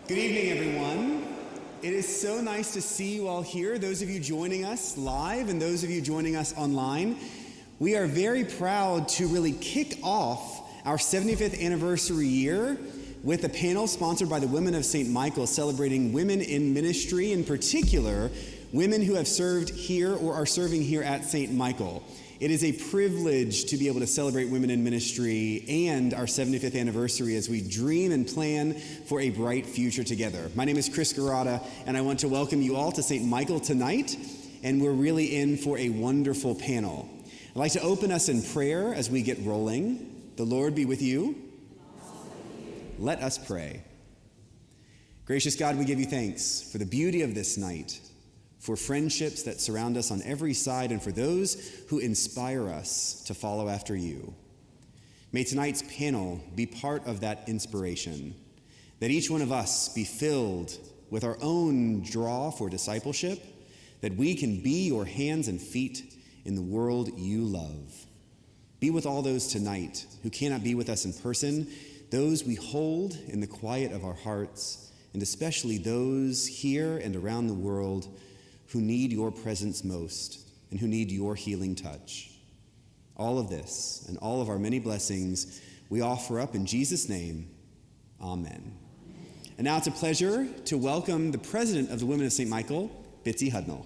Good evening, everyone. It is so nice to see you all here, those of you joining us live and those of you joining us online. We are very proud to really kick off our 75th anniversary year with a panel sponsored by the Women of St. Michael celebrating women in ministry, in particular, women who have served here or are serving here at St. Michael. It is a privilege to be able to celebrate women in ministry and our 75th anniversary as we dream and plan for a bright future together. My name is Chris Garada, and I want to welcome you all to St. Michael tonight, and we're really in for a wonderful panel. I'd like to open us in prayer as we get rolling. The Lord be with you. Let us pray. Gracious God, we give you thanks for the beauty of this night, for friendships that surround us on every side, and for those who inspire us to follow after you. May tonight's panel be part of that inspiration, that each one of us be filled with our own draw for discipleship, that we can be your hands and feet in the world you love. Be with all those tonight who cannot be with us in person, those we hold in the quiet of our hearts, and especially those here and around the world who need your presence most and who need your healing touch. All of this and all of our many blessings we offer up in Jesus' name. Amen. And now it's a pleasure to welcome the president of the Women of St. Michael, Betsy Hudnall.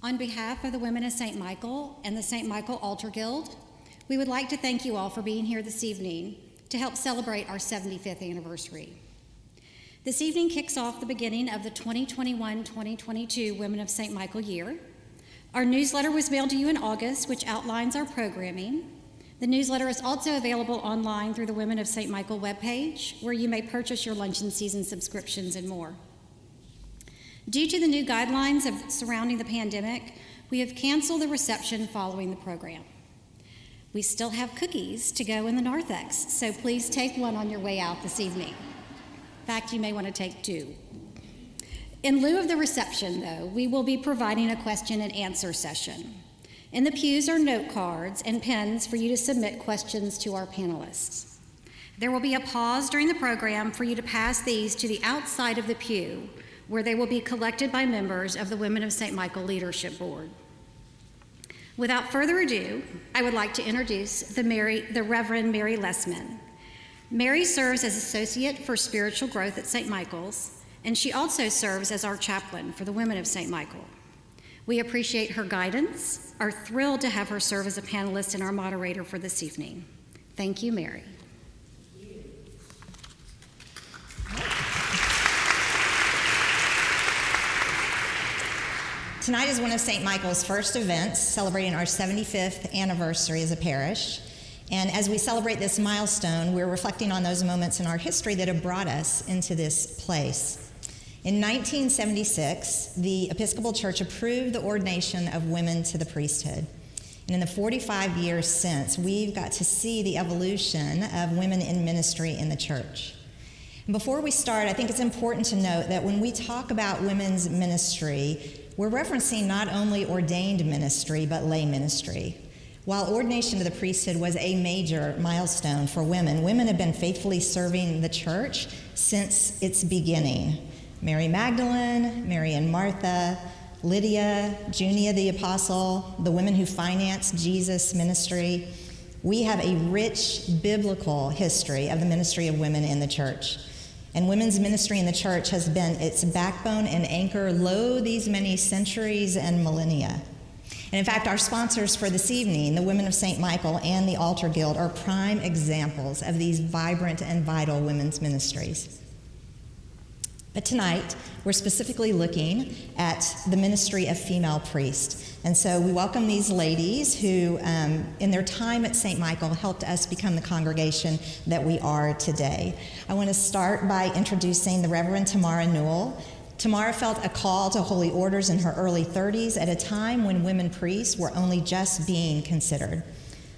On behalf of the Women of St. Michael and the St. Michael Altar Guild, we would like to thank you all for being here this evening to help celebrate our 75th anniversary. This evening kicks off the beginning of the 2021-2022 Women of St. Michael year. Our newsletter was mailed to you in August, which outlines our programming. The newsletter is also available online through the Women of St. Michael webpage, where you may purchase your luncheon season subscriptions and more. Due to the new guidelines surrounding the pandemic, we have canceled the reception following the program. We still have cookies to go in the narthex, so please take one on your way out this evening. In fact, you may want to take two. In lieu of the reception, though, we will be providing a question and answer session. In the pews are note cards and pens for you to submit questions to our panelists. There will be a pause during the program for you to pass these to the outside of the pew, where they will be collected by members of the Women of St. Michael Leadership Board. Without further ado, I would like to introduce the Reverend Mary Lessmann. Mary serves as Associate for Spiritual Growth at St. Michael's, and she also serves as our chaplain for the Women of St. Michael. We appreciate her guidance, are thrilled to have her serve as a panelist and our moderator for this evening. Thank you, Mary. Tonight is one of St. Michael's first events, celebrating our 75th anniversary as a parish. And as we celebrate this milestone, we're reflecting on those moments in our history that have brought us into this place. In 1976, the Episcopal Church approved the ordination of women to the priesthood. And in the 45 years since, we've got to see the evolution of women in ministry in the church. And before we start, I think it's important to note that when we talk about women's ministry, we're referencing not only ordained ministry, but lay ministry. While ordination to the priesthood was a major milestone for women, women have been faithfully serving the church since its beginning. Mary Magdalene, Mary and Martha, Lydia, Junia the Apostle, the women who financed Jesus' ministry. We have a rich biblical history of the ministry of women in the church. And women's ministry in the church has been its backbone and anchor lo these many centuries and millennia. And in fact, our sponsors for this evening, the Women of St. Michael and the Altar Guild, are prime examples of these vibrant and vital women's ministries. But tonight, we're specifically looking at the ministry of female priests. And so we welcome these ladies who, in their time at St. Michael, helped us become the congregation that we are today. I want to start by introducing the Reverend Tamara Newell. Tamara felt a call to holy orders in her early 30s at a time when women priests were only just being considered.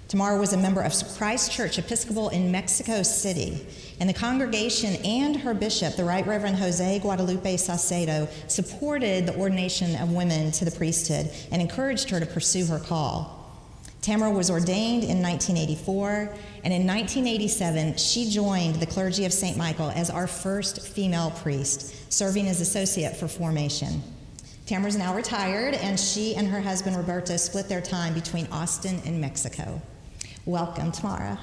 Tamara was a member of Christ Church Episcopal in Mexico City, and the congregation and her bishop, the Right Reverend Jose Guadalupe Saucedo, supported the ordination of women to the priesthood and encouraged her to pursue her call. Tamara was ordained in 1984, and in 1987, she joined the clergy of St. Michael as our first female priest, serving as associate for formation. Tamara's now retired, and she and her husband, Roberto, split their time between Austin and Mexico. Welcome, Tamara.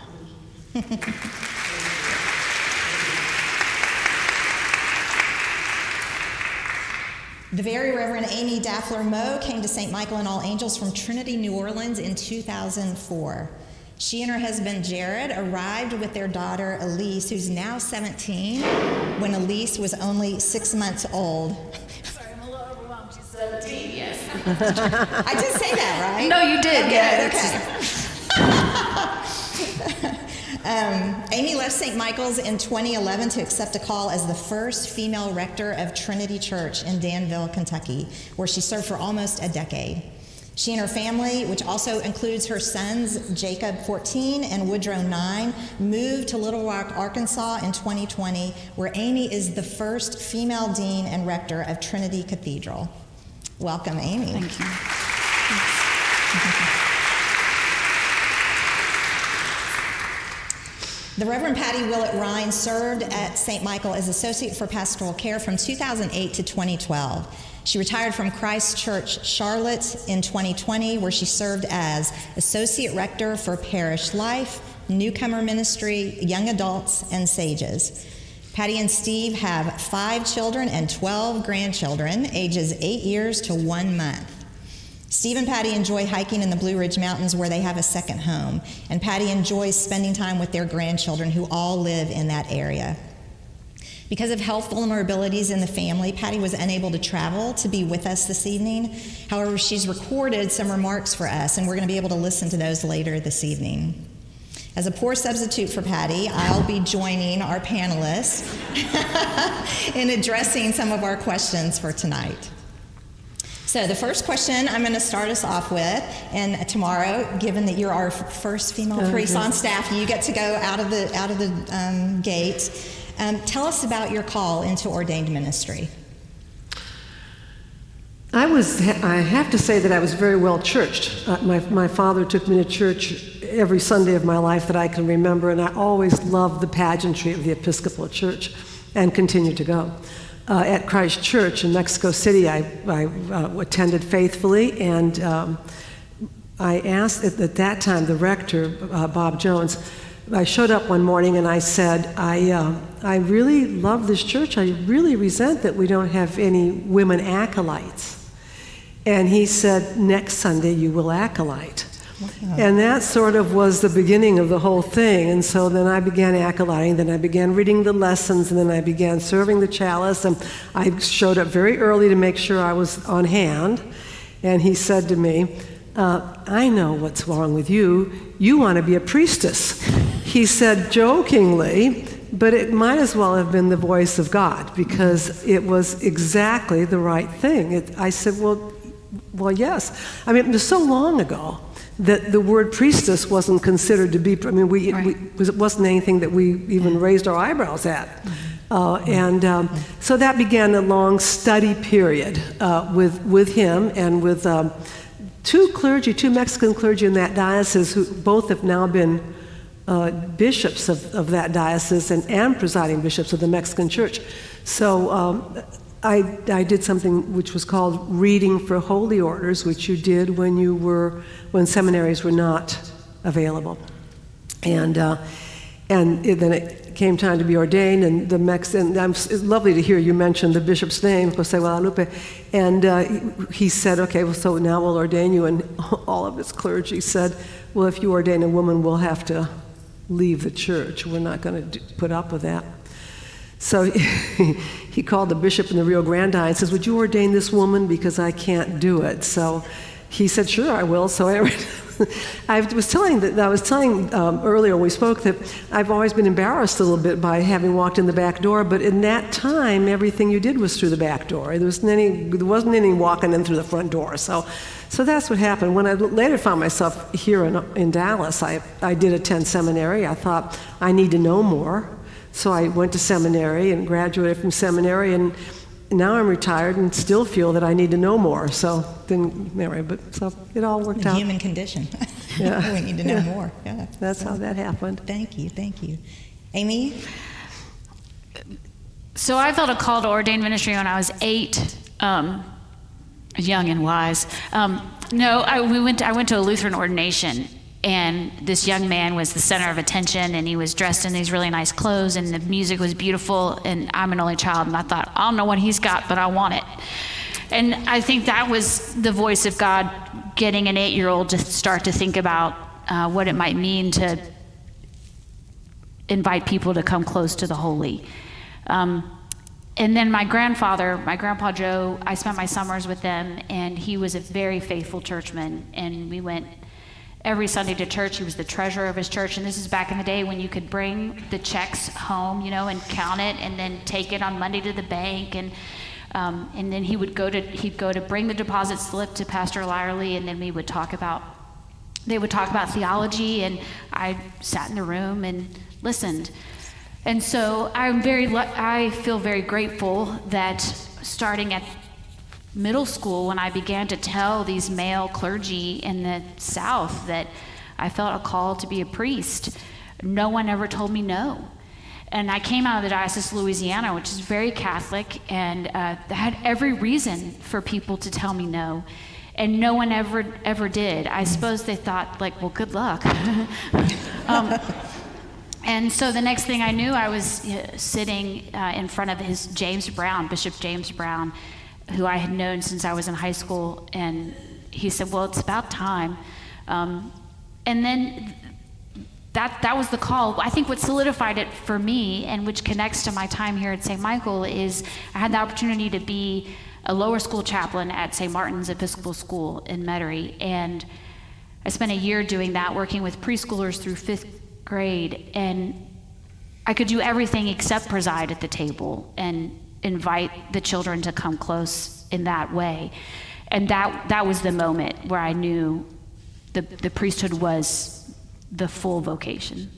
The Very Reverend Amy Dappler Moe came to St. Michael and All Angels from Trinity, New Orleans in 2004. She and her husband, Jared, arrived with their daughter, Elise, who's now 17, when Elise was only 6 months old. Sorry, I'm a little overwhelmed. She's 17, yes. I did say that, right? No, you did, yeah. Okay. Amy left St. Michael's in 2011 to accept a call as the first female rector of Trinity Church in Danville, Kentucky, where she served for almost a decade. She and her family, which also includes her sons, Jacob, 14, and Woodrow, 9, moved to Little Rock, Arkansas in 2020, where Amy is the first female dean and rector of Trinity Cathedral. Welcome, Amy. Thank you. The Reverend Patty Willett Rhyne served at St. Michael as Associate for Pastoral Care from 2008 to 2012. She retired from Christ Church, Charlotte in 2020, where she served as Associate Rector for Parish Life, Newcomer Ministry, Young Adults, and Sages. Patty and Steve have 5 children and 12 grandchildren, ages 8 years to 1 month. Steve and Patty enjoy hiking in the Blue Ridge Mountains, where they have a second home, and Patty enjoys spending time with their grandchildren, who all live in that area. Because of health vulnerabilities in the family, Patty was unable to travel to be with us this evening. However, she's recorded some remarks for us, and we're going to be able to listen to those later this evening. As a poor substitute for Patty, I'll be joining our panelists in addressing some of our questions for tonight. So the first question I'm going to start us off with, and Tamara, given that you're our first female priest on staff, you get to go out of the gate. Tell us about your call into ordained ministry. I have to say that I was very well churched. My father took me to church every Sunday of my life that I can remember, and I always loved the pageantry of the Episcopal Church and continue to go. At Christ Church in Mexico City, I attended faithfully, and I asked at that time the rector, Bob Jones. I showed up one morning and I said, I really love this church. I really resent that we don't have any women acolytes. And he said, next Sunday you will acolyte. Wow. And that sort of was the beginning of the whole thing. And so then I began acolyting, then I began reading the lessons, and then I began serving the chalice. And I showed up very early to make sure I was on hand. And he said to me, I know what's wrong with you. You want to be a priestess. He said jokingly, but it might as well have been the voice of God, because it was exactly the right thing. I said, well, yes. I mean, it was so long ago that the word priestess wasn't considered to be, it wasn't anything that we even raised our eyebrows at. So that began a long study period with him and with two Mexican clergy in that diocese, who both have now been bishops of that diocese and presiding bishops of the Mexican church. So I did something which was called reading for holy orders, which you did when seminaries were not available. And then it came time to be ordained, and it's lovely to hear you mention the bishop's name, Jose Guadalupe, and he said, okay, well, so now we'll ordain you, and all of his clergy said, well, if you ordain a woman, we'll have to leave the church. We're not going to put up with that. So he called the bishop in the Rio Grande and says, would you ordain this woman, because I can't do it. So he said, sure, I will. So I was telling earlier when we spoke that I've always been embarrassed a little bit by having walked in the back door, but in that time, everything you did was through the back door. There wasn't any walking in through the front door. So that's what happened. When I later found myself here in Dallas, I did attend seminary. I thought, I need to know more. So I went to seminary and graduated from seminary, and now I'm retired and still feel that I need to know more. So it all worked out. The human condition. Yeah. We need to know more. Yeah. That's how that happened. Thank you. Amy? So I felt a call to ordained ministry when I was 8, young and wise. I went to a Lutheran ordination, and this young man was the center of attention, and he was dressed in these really nice clothes, and the music was beautiful, and I'm an only child, and I thought, I don't know what he's got, but I want it. And I think that was the voice of God getting an 8-year-old to start to think about what it might mean to invite people to come close to the holy. And then my Grandpa Joe, I spent my summers with them, and he was a very faithful churchman, and we went every Sunday to church. He was the treasurer of his church, and this is back in the day when you could bring the checks home, and count it, and then take it on Monday to the bank, and then he'd go to bring the deposit slip to Pastor Lyerly, and then they would talk about theology, and I sat in the room and listened. And so I feel very grateful that starting at middle school, when I began to tell these male clergy in the South that I felt a call to be a priest, no one ever told me no. And I came out of the Diocese of Louisiana, which is very Catholic, and had every reason for people to tell me no. And no one ever did. I suppose they thought, well, good luck. And so the next thing I knew, I was sitting in front of Bishop James Brown, who I had known since I was in high school, and he said, well, it's about time. And then that was the call. I think what solidified it for me, and which connects to my time here at St. Michael, is I had the opportunity to be a lower school chaplain at St. Martin's Episcopal School in Metairie, and I spent a year doing that, working with preschoolers through 5th grade, and I could do everything except preside at the table and invite the children to come close in that way. And that was the moment where I knew the priesthood was the full vocation.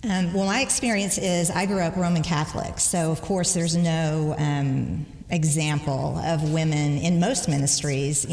Well, my experience is I grew up Roman Catholic, so of course there's no example of women in most ministries,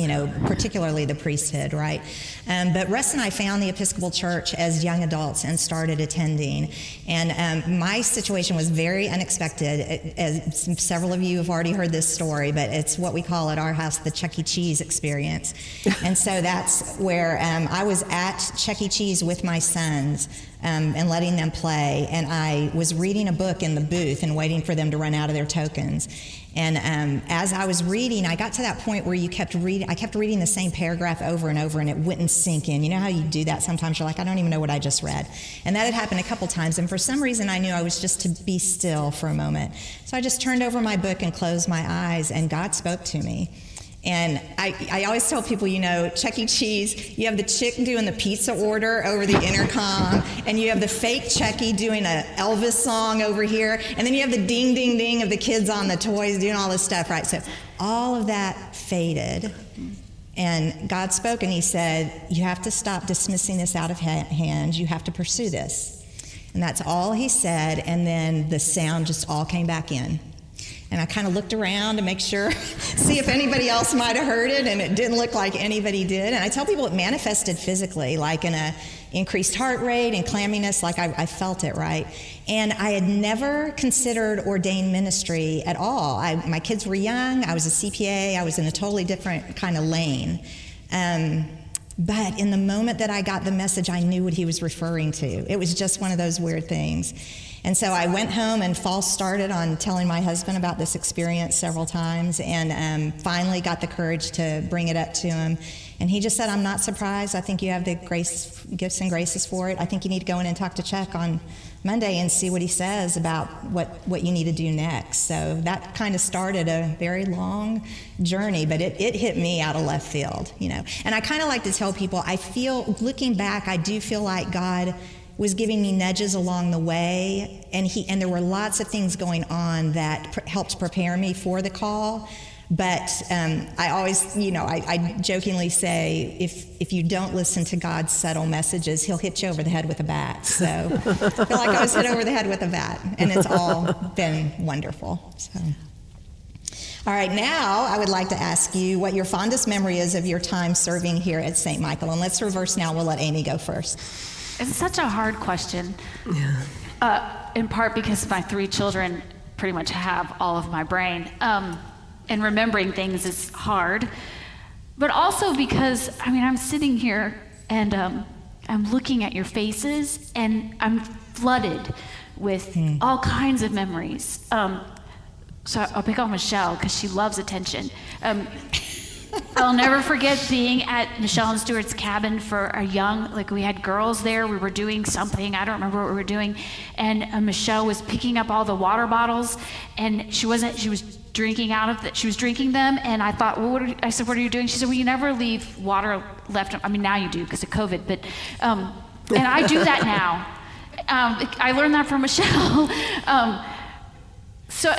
particularly the priesthood, right? But Russ and I found the Episcopal Church as young adults and started attending. And my situation was very unexpected. As several of you have already heard this story, but it's what we call at our house the Chuck E. Cheese experience. And so that's where I was at Chuck E. Cheese with my sons, and letting them play. And I was reading a book in the booth and waiting for them to run out of their tokens. And as I was reading, I got to that point where I kept reading the same paragraph over and over, and it wouldn't sink in. You know how you do that sometimes? You're like, I don't even know what I just read. And that had happened a couple times, and for some reason I knew I was just to be still for a moment. So I just turned over my book and closed my eyes, and God spoke to me. And I always tell people, Chuck E. Cheese, you have the chick doing the pizza order over the intercom, and you have the fake Chucky doing an Elvis song over here, and then you have the ding, ding, ding of the kids on the toys doing all this stuff, right? So all of that faded, and God spoke, and he said, you have to stop dismissing this out of hand. You have to pursue this. And that's all he said, and then the sound just all came back in. And I kind of looked around to make sure, see if anybody else might have heard it, and it didn't look like anybody did. And I tell people it manifested physically, like in a increased heart rate and clamminess, like I felt it, right? And I had never considered ordained ministry at all. My kids were young, I was a CPA, I was in a totally different kind of lane. But in the moment that I got the message, I knew what he was referring to. It was just one of those weird things. And so I went home and false started on telling my husband about this experience several times, and finally got the courage to bring it up to him. And he just said, I'm not surprised. I think you have the gifts and graces for it. I think you need to go in and talk to Chuck on Monday and see what he says about what you need to do next. So that kind of started a very long journey, but it hit me out of left field, And I kind of like to tell people, looking back, I do feel like God was giving me nudges along the way, and there were lots of things going on that helped prepare me for the call. But I always, I jokingly say, if you don't listen to God's subtle messages, he'll hit you over the head with a bat. So I feel like I was hit over the head with a bat, and it's all been wonderful. So. All right, now I would like to ask you what your fondest memory is of your time serving here at St. Michael. And let's reverse now. We'll let Amy go first. It's such a hard question, in part because my 3 children pretty much have all of my brain, and remembering things is hard, but also because, I'm sitting here and I'm looking at your faces and I'm flooded with all kinds of memories. So I'll pick on Michelle because she loves attention. I'll never forget being at Michelle and Stuart's cabin for we had girls there, we were doing something, I don't remember what we were doing, and Michelle was picking up all the water bottles, and she was drinking she was drinking them, and I thought, I said, what are you doing? She said, well, you never leave water left, now you do because of COVID, but, and I do that now. I learned that from Michelle. So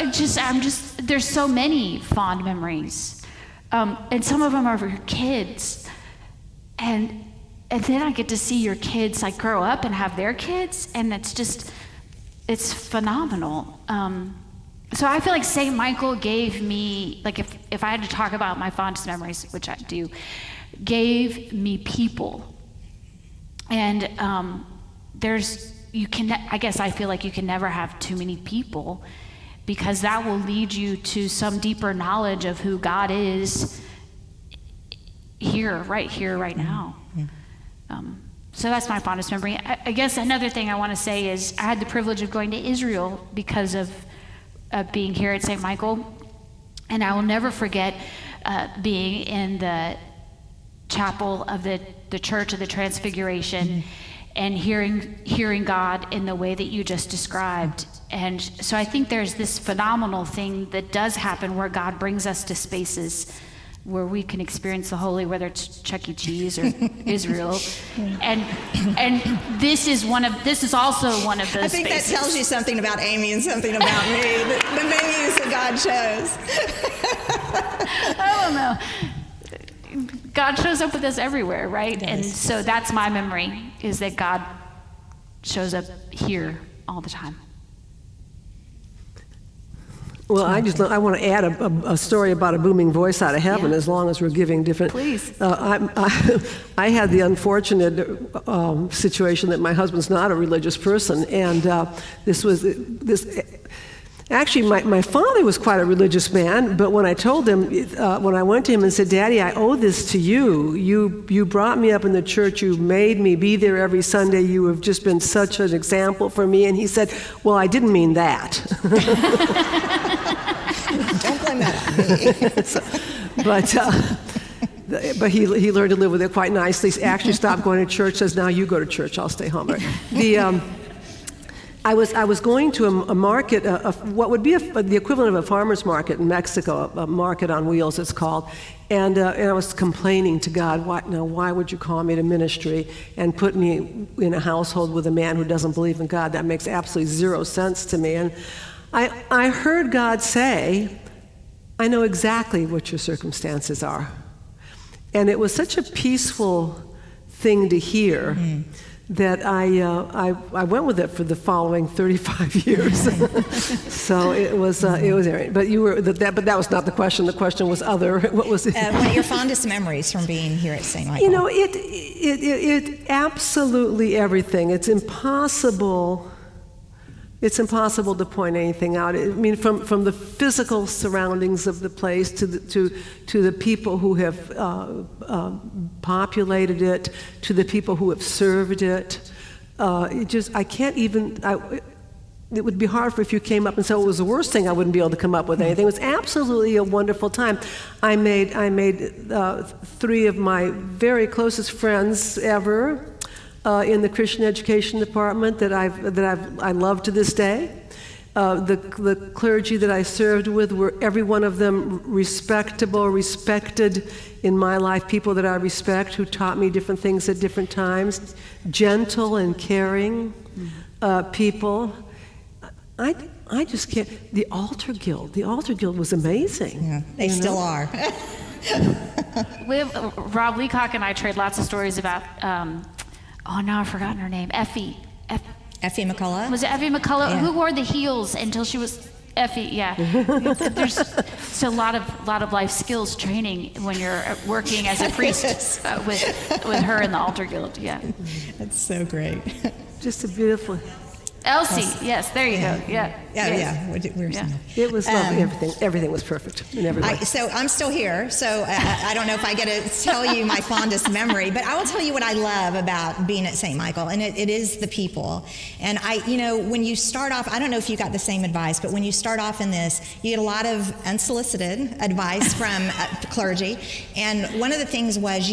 there's so many fond memories. And some of them are for your kids. And then I get to see your kids grow up and have their kids, and it's phenomenal. So I feel like St. Michael gave me, if I had to talk about my fondest memories, which I do, gave me people. And I guess I feel like you can never have too many people, because that will lead you to some deeper knowledge of who God is here, right now. So that's my fondest memory. I guess another thing I want to say is I had the privilege of going to Israel because of being here at St. Michael, and I will never forget being in the chapel of the Church of the Transfiguration and hearing God in the way that you just described. And so I think there's this phenomenal thing that does happen where God brings us to spaces where we can experience the holy, whether it's Chuck E. Cheese or Israel. And this is also one of those I think spaces. that tells you something about Amy and something about me, the venues that God chose. I don't know. God shows up with us everywhere, right? And so that's my memory, is that God shows up here all the time. Well, I want to add a story about a booming voice out of heaven, as long as we're giving different. Please. I had the unfortunate situation that my husband's not a religious person, and actually, my father was quite a religious man, but when I told him, when I went to him and said, Daddy, I owe this to you. You brought me up in the church. You made me be there every Sunday. You have just been such an example for me. And he said, well, I didn't mean that. Don't blame that on me. But he learned to live with it quite nicely. He actually stopped going to church, says, now you go to church, I'll stay home. I was going to a market, what would be the equivalent of a farmer's market in Mexico, a market on wheels it's called, and I was complaining to God, why would you call me to ministry and put me in a household with a man who doesn't believe in God? That makes absolutely zero sense to me. And I heard God say, I know exactly what your circumstances are. And it was such a peaceful thing to hear. That I went with it for the following 35 years. So it was but that was not the question. The question was other. What was it? What are your fondest memories from being here at St. Michael? You know, it absolutely everything. It's impossible to point anything out. I mean, from the physical surroundings of the place to the people who have populated it, to the people who have served it. I can't even. It would be hard if you came up and said it was the worst thing. I wouldn't be able to come up with anything. It was absolutely a wonderful time. I made 3 of my very closest friends ever. In the Christian education department that I love to this day. The clergy that I served with were every one of them respected in my life, people that I respect who taught me different things at different times, gentle and caring people. I just can't. The Altar Guild was amazing. Yeah, they still are. Rob Leacock and I trade lots of stories about. Now I've forgotten her name. Effie Effie McCullough? Was it Effie McCullough? Yeah. Who wore the heels until she was Effie, yeah. There's a lot of life skills training when you're working as a priest with her in the altar guild. Yeah, That's so great. Just a beautiful. Elsie, yes, there you go. Yeah, It was lovely. Everything was perfect in every way. So I'm still here, so I don't know if I get to tell you my fondest memory, but I will tell you what I love about being at St. Michael, and it is the people. And when you start off, I don't know if you got the same advice, but when you start off in this, you get a lot of unsolicited advice from clergy. And one of the things was,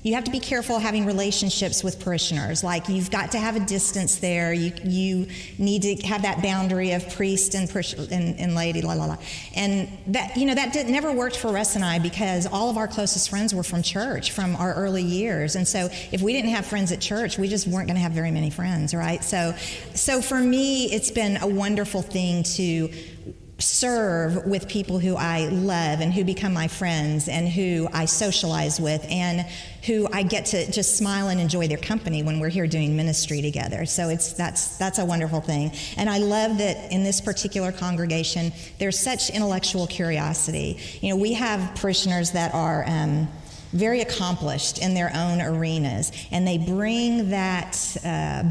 you have to be careful having relationships with parishioners. Like, you've got to have a distance there. You need to have that boundary of priest and lady, la la la. And that never worked for Russ and I, because all of our closest friends were from church, from our early years. And so if we didn't have friends at church, we just weren't going to have very many friends, right? So for me, it's been a wonderful thing to serve with people who I love and who become my friends and who I socialize with and who I get to just smile and enjoy their company when we're here doing ministry together. So that's a wonderful thing. And I love that in this particular congregation, there's such intellectual curiosity. We have parishioners that are very accomplished in their own arenas, and they bring that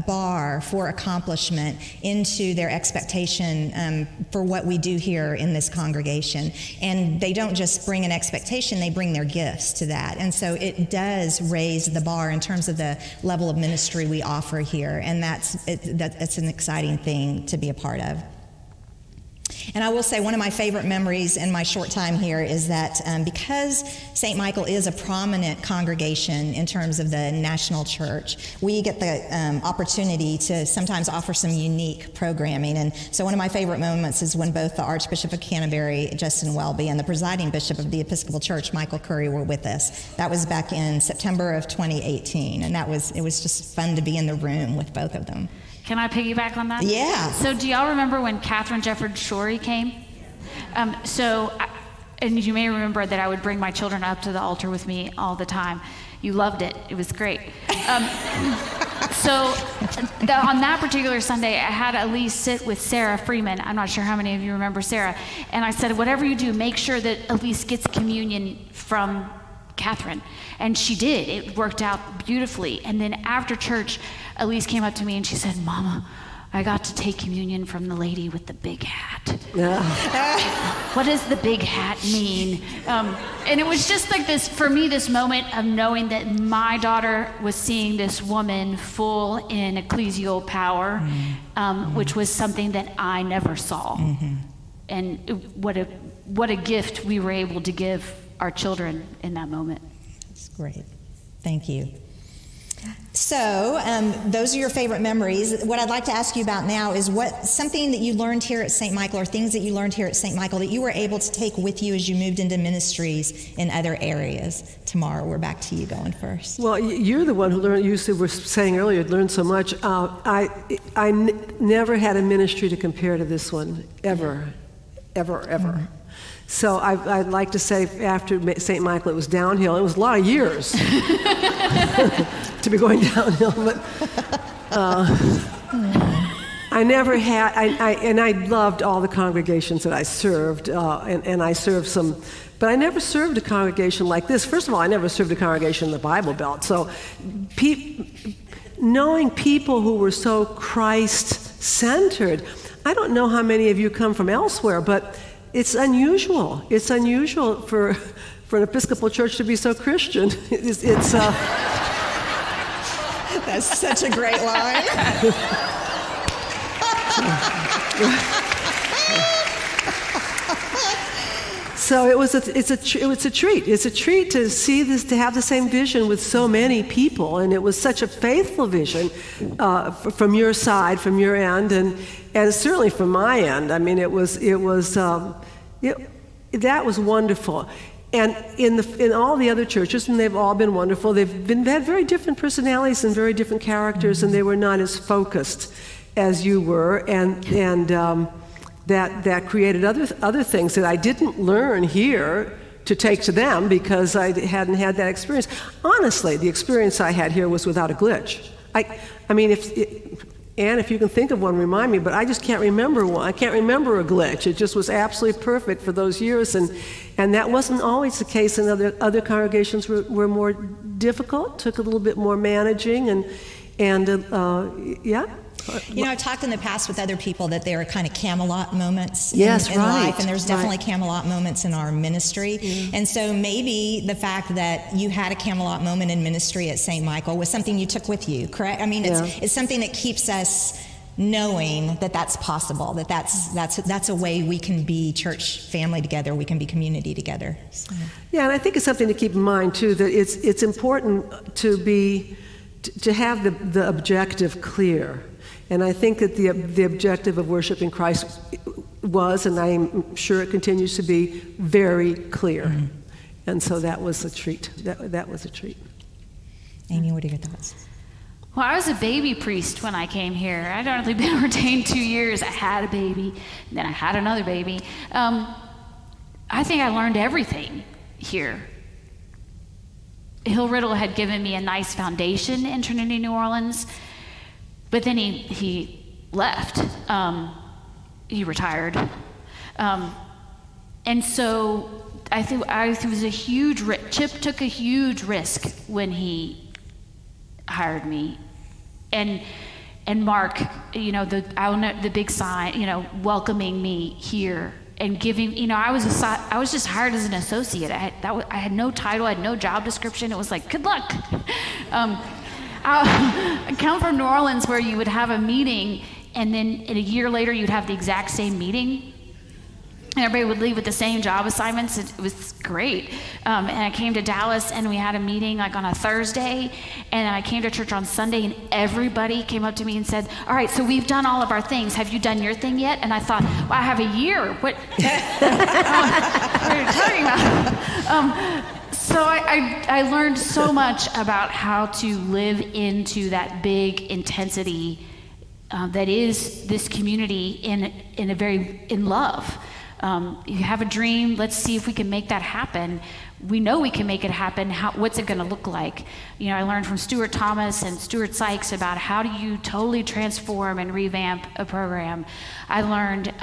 bar for accomplishment into their expectation for what we do here in this congregation. And they don't just bring an expectation, they bring their gifts to that. And so it does raise the bar in terms of the level of ministry we offer here, and that's an exciting thing to be a part of. And I will say one of my favorite memories in my short time here is that because St. Michael is a prominent congregation in terms of the national church, we get the opportunity to sometimes offer some unique programming. And so one of my favorite moments is when both the Archbishop of Canterbury, Justin Welby, and the presiding bishop of the Episcopal Church, Michael Curry, were with us. That was back in September of 2018, and it was just fun to be in the room with both of them. Can I piggyback on that? Yeah. So do y'all remember when Catherine Jefford Shorey came? And you may remember that I would bring my children up to the altar with me all the time. You loved it. It was great. So on that particular Sunday, I had Elise sit with Sarah Freeman. I'm not sure how many of you remember Sarah. And I said, whatever you do, make sure that Elise gets communion from Catherine. And she did. It worked out beautifully. And then after church, Elise came up to me and she said, Mama, I got to take communion from the lady with the big hat. Yeah. What does the big hat mean? And it was just like this, for me, this moment of knowing that my daughter was seeing this woman full in ecclesial power, which was something that I never saw. Mm-hmm. And what a gift we were able to give our children in that moment. That's great. Thank you. So those are your favorite memories. What I'd like to ask you about now is something that you learned here at St. Michael, or things that you learned here at St. Michael that you were able to take with you as you moved into ministries in other areas. Tamara, we're back to you going first. Well, you're the one who learned. You were saying earlier, you learned so much. I never had a ministry to compare to this one, ever. Mm-hmm. So I'd like to say after St. Michael, it was downhill. It was a lot of years to be going downhill. But I never had, and I loved all the congregations that I served, and I served some, but I never served a congregation like this. First of all, I never served a congregation in the Bible Belt. So knowing people who were so Christ-centered, I don't know how many of you come from elsewhere, but it's unusual. It's unusual for an Episcopal church to be so Christian. That's such a great line. So it's a treat. It's a treat to see this, to have the same vision with so many people, and it was such a faithful vision from your side, from your end, and certainly from my end. I mean, that was wonderful. And in all the other churches, and they've all been wonderful, they had very different personalities and very different characters, and they were not as focused as you were, and that created other things that I didn't learn here to take to them because I hadn't had that experience. Honestly, the experience I had here was without a glitch. I mean, Ann, if you can think of one, remind me, but I just can't remember one. I can't remember a glitch. It just was absolutely perfect for those years, and that wasn't always the case in other congregations were more difficult, took a little bit more managing, and yeah. You know, I've talked in the past with other people that there are kind of Camelot moments in right, life, and there's definitely right. Camelot moments in our ministry. And so maybe the fact that you had a Camelot moment in ministry at St. Michael was something you took with you, correct? I mean, it's something that keeps us knowing that that's possible, that that's a way we can be church family together, we can be community together. So. Yeah, and I think it's something to keep in mind too, that it's important to have the objective clear. And I think that the objective of worshiping Christ was, and I'm sure it continues to be, very clear. Mm-hmm. And so that was a treat. That was a treat. Amy, what are your thoughts? Well, I was a baby priest when I came here. I'd only been ordained 2 years. I had a baby, and then I had another baby. I think I learned everything here. Hill Riddle had given me a nice foundation in Trinity New Orleans, but then he left. He retired. And so I think it was a huge risk. Chip took a huge risk when he hired me. And Mark, you know, the big sign, you know, welcoming me here and giving, you know, I was just hired as an associate. I had no title, I had no job description. It was like, good luck. I come from New Orleans, where you would have a meeting, and then a year later you'd have the exact same meeting. And everybody would leave with the same job assignments. It was great. And I came to Dallas, and we had a meeting like on a Thursday, and I came to church on Sunday, and everybody came up to me and said, all right, so we've done all of our things. Have you done your thing yet? And I thought, well, I have a year. What are you talking about? So I learned so much about how to live into that big intensity that is this community in love. You have a dream, let's see if we can make that happen. We know we can make it happen. What's it going to look like? You know, I learned from Stuart Thomas and Stuart Sykes about how do you totally transform and revamp a program. I learned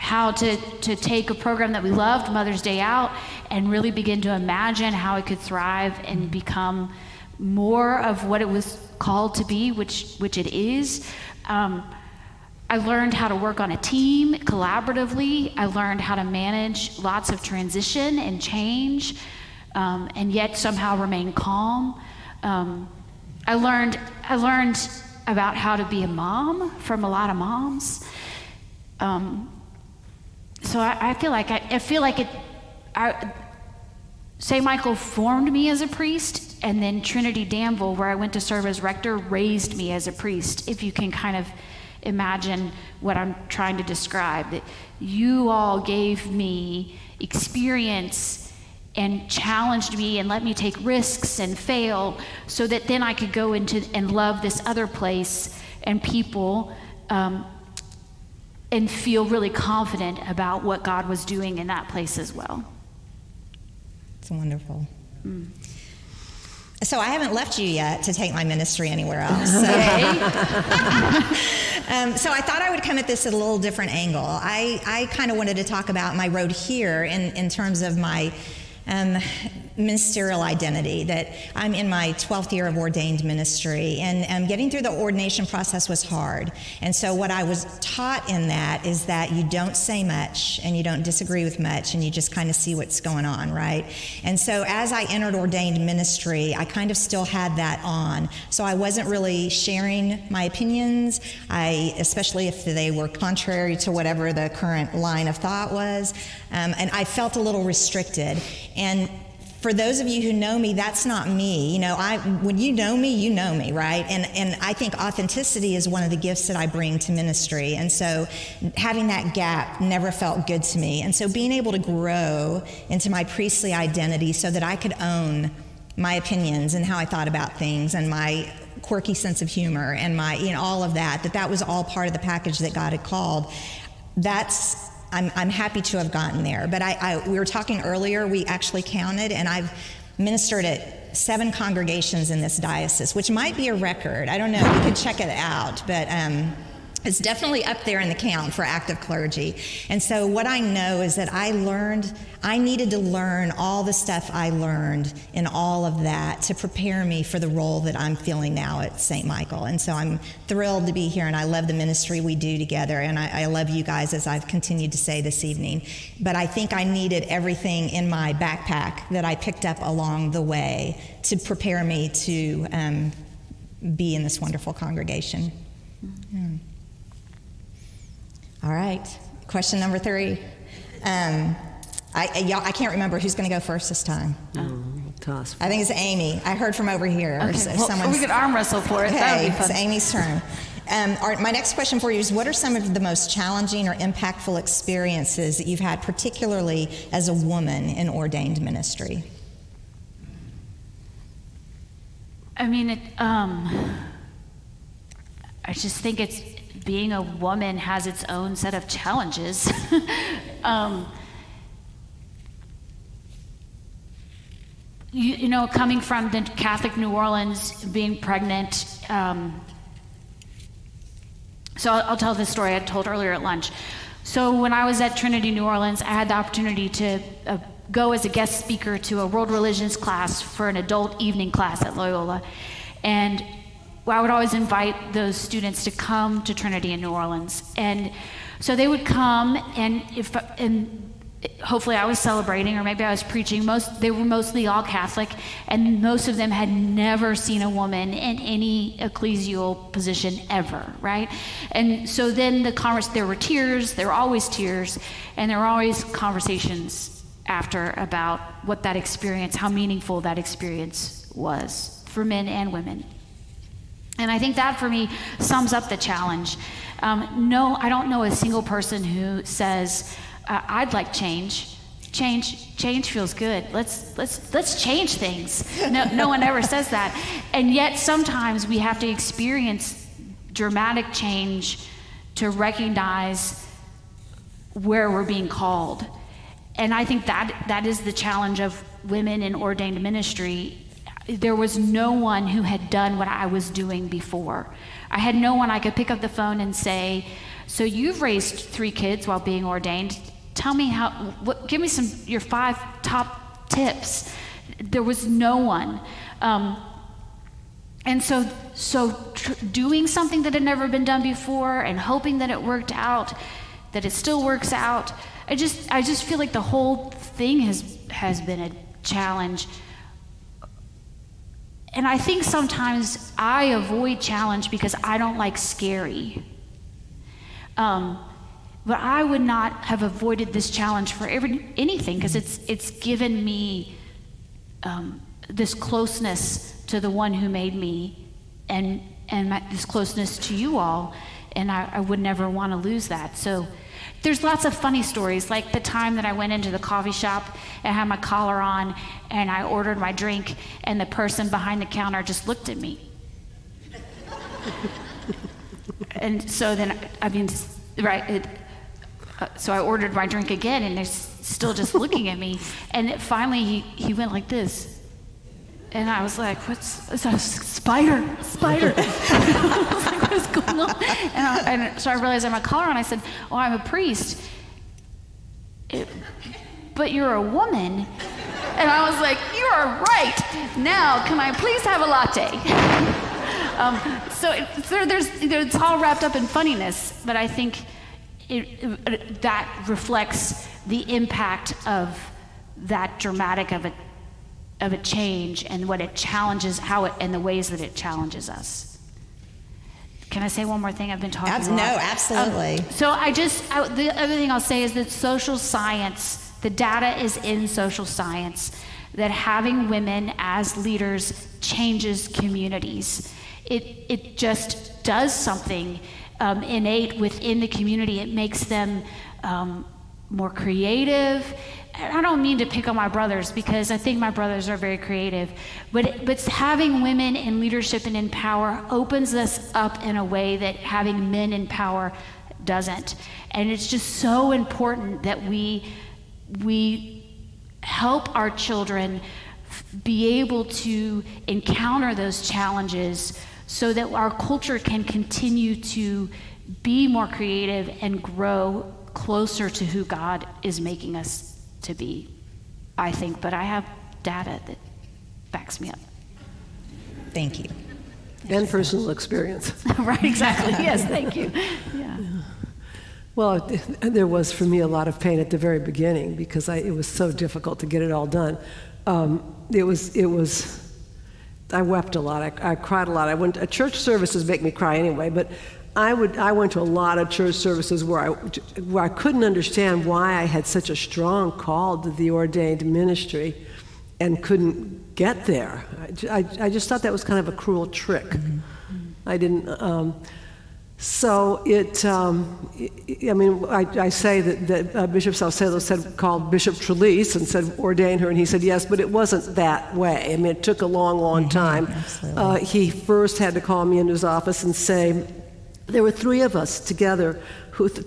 how to take a program that we loved, Mother's Day Out, and really begin to imagine how it could thrive and become more of what it was called to be, which it is. I learned how to work on a team collaboratively. I learned how to manage lots of transition and change, and yet somehow remain calm. I learned about how to be a mom from a lot of moms. So I feel like St. Michael formed me as a priest, and then Trinity Danville, where I went to serve as rector, raised me as a priest. If you can kind of imagine what I'm trying to describe, that you all gave me experience and challenged me and let me take risks and fail, so that then I could go into and love this other place and people, and feel really confident about what God was doing in that place as well. It's wonderful. So I haven't left you yet to take my ministry anywhere else. So, so I thought I would come at this at a little different angle. I kind of wanted to talk about my road here in terms of my ministerial identity, that I'm in my 12th year of ordained ministry, and getting through the ordination process was hard. And so what I was taught in that is that you don't say much and you don't disagree with much, and you just kind of see what's going on, right? And so as I entered ordained ministry, I kind of still had that on. So I wasn't really sharing my opinions, especially if they were contrary to whatever the current line of thought was, and I felt a little restricted. And for those of you who know me, that's not me. You know, when you know me, right? And I think authenticity is one of the gifts that I bring to ministry. And so having that gap never felt good to me. And so being able to grow into my priestly identity so that I could own my opinions and how I thought about things, and my quirky sense of humor, and my, you know, all of that was all part of the package that God had called. I'm happy to have gotten there. But we were talking earlier, we actually counted, and ministered at 7 congregations in this diocese, which might be a record. I don't know. We could check it out, but it's definitely up there in the count for active clergy. And so what I know is that I needed to learn all the stuff I learned in all of that to prepare me for the role that I'm filling now at St. Michael. And so I'm thrilled to be here, and I love the ministry we do together, and I love you guys, as I've continued to say this evening. But I think I needed everything in my backpack that I picked up along the way to prepare me to be in this wonderful congregation. All right, question number 3. I can't remember who's going to go first this time. Toss. I think it's Amy. I heard from over here. Okay, well, we could arm wrestle for it. Okay, That would be fun. it's Amy's turn. My next question for you is, what are some of the most challenging or impactful experiences that you've had, particularly as a woman in ordained ministry? I mean, I just think it's being a woman has its own set of challenges. You know, coming from the Catholic New Orleans, being pregnant. So I'll tell this story I told earlier at lunch. So when I was at Trinity New Orleans, I had the opportunity to go as a guest speaker to a world religions class for an adult evening class at Loyola. And I would always invite those students to come to Trinity in New Orleans. And so they would come, and hopefully I was celebrating, or maybe I was preaching. They were mostly all Catholic, and most of them had never seen a woman in any ecclesial position ever, right? And so then there were tears, there were always tears, and there were always conversations after about what that experience, how meaningful that experience was for men and women. And I think that for me sums up the challenge. No, I don't know a single person who says, I'd like change. Change feels good. Let's change things. No one ever says that. And yet sometimes we have to experience dramatic change to recognize where we're being called. And I think that is the challenge of women in ordained ministry. There was no one who had done what I was doing before. I had no one I could pick up the phone and say, so you've raised 3 kids while being ordained. Tell me give me your 5 top tips. There was no one. And so doing something that had never been done before and hoping that it worked out, that it still works out, I just feel like the whole thing has been a challenge. And I think sometimes I avoid challenge because I don't like scary. But I would not have avoided this challenge for anything, because it's given me this closeness to the one who made me, and this closeness to you all, and I would never want to lose that. So there's lots of funny stories, like the time that I went into the coffee shop and had my collar on, and I ordered my drink, and the person behind the counter just looked at me. And so then, so I ordered my drink again, and they're still just looking at me. And finally, he went like this. And I was like, spider. I was like, what is going on? And so I realized I had my collar on. I said, oh, I'm a priest. But you're a woman. And I was like, you are right. Now, can I please have a latte? So it's all wrapped up in funniness, but I think that reflects the impact of that dramatic of a change, and what it challenges, and the ways that it challenges us. Can I say one more thing? I've been talking a lot. No, absolutely. The other thing I'll say is that social science, the data is in social science, that having women as leaders changes communities. It just does something innate within the community. It makes them more creative. And I don't mean to pick on my brothers, because I think my brothers are very creative, but having women in leadership and in power opens us up in a way that having men in power doesn't. And it's just so important that we help our children be able to encounter those challenges so that our culture can continue to be more creative and grow closer to who God is making us to be, I think. But I have data that backs me up. Thank you. And personal experience. Right, exactly. Yes, thank you. Yeah. Well, there was for me a lot of pain at the very beginning because it was so difficult to get it all done. I wept a lot. I cried a lot. Church services make me cry anyway, but I went to a lot of church services where I couldn't understand why I had such a strong call to the ordained ministry and couldn't get there. I just thought that was kind of a cruel trick. Mm-hmm. I didn't. I say that Bishop Salcedo called Bishop Trelease and said, ordain her, and he said yes, but it wasn't that way. I mean, it took a long time. He first had to call me into his office and say, there were three of us together,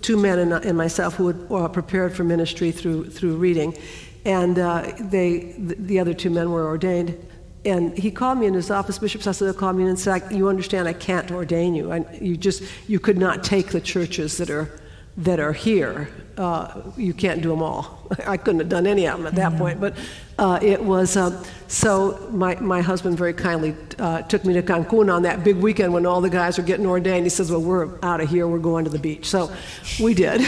two men and myself, who had prepared for ministry through reading, and the other two men were ordained. And he called me in his office, Bishop Salcedo called me in and said, you understand I can't ordain you. You could not take the churches that are here. You can't do them all. I couldn't have done any of them at that point. But it was, so my husband very kindly took me to Cancun on that big weekend when all the guys were getting ordained. He says, well, we're out of here, we're going to the beach. So we did.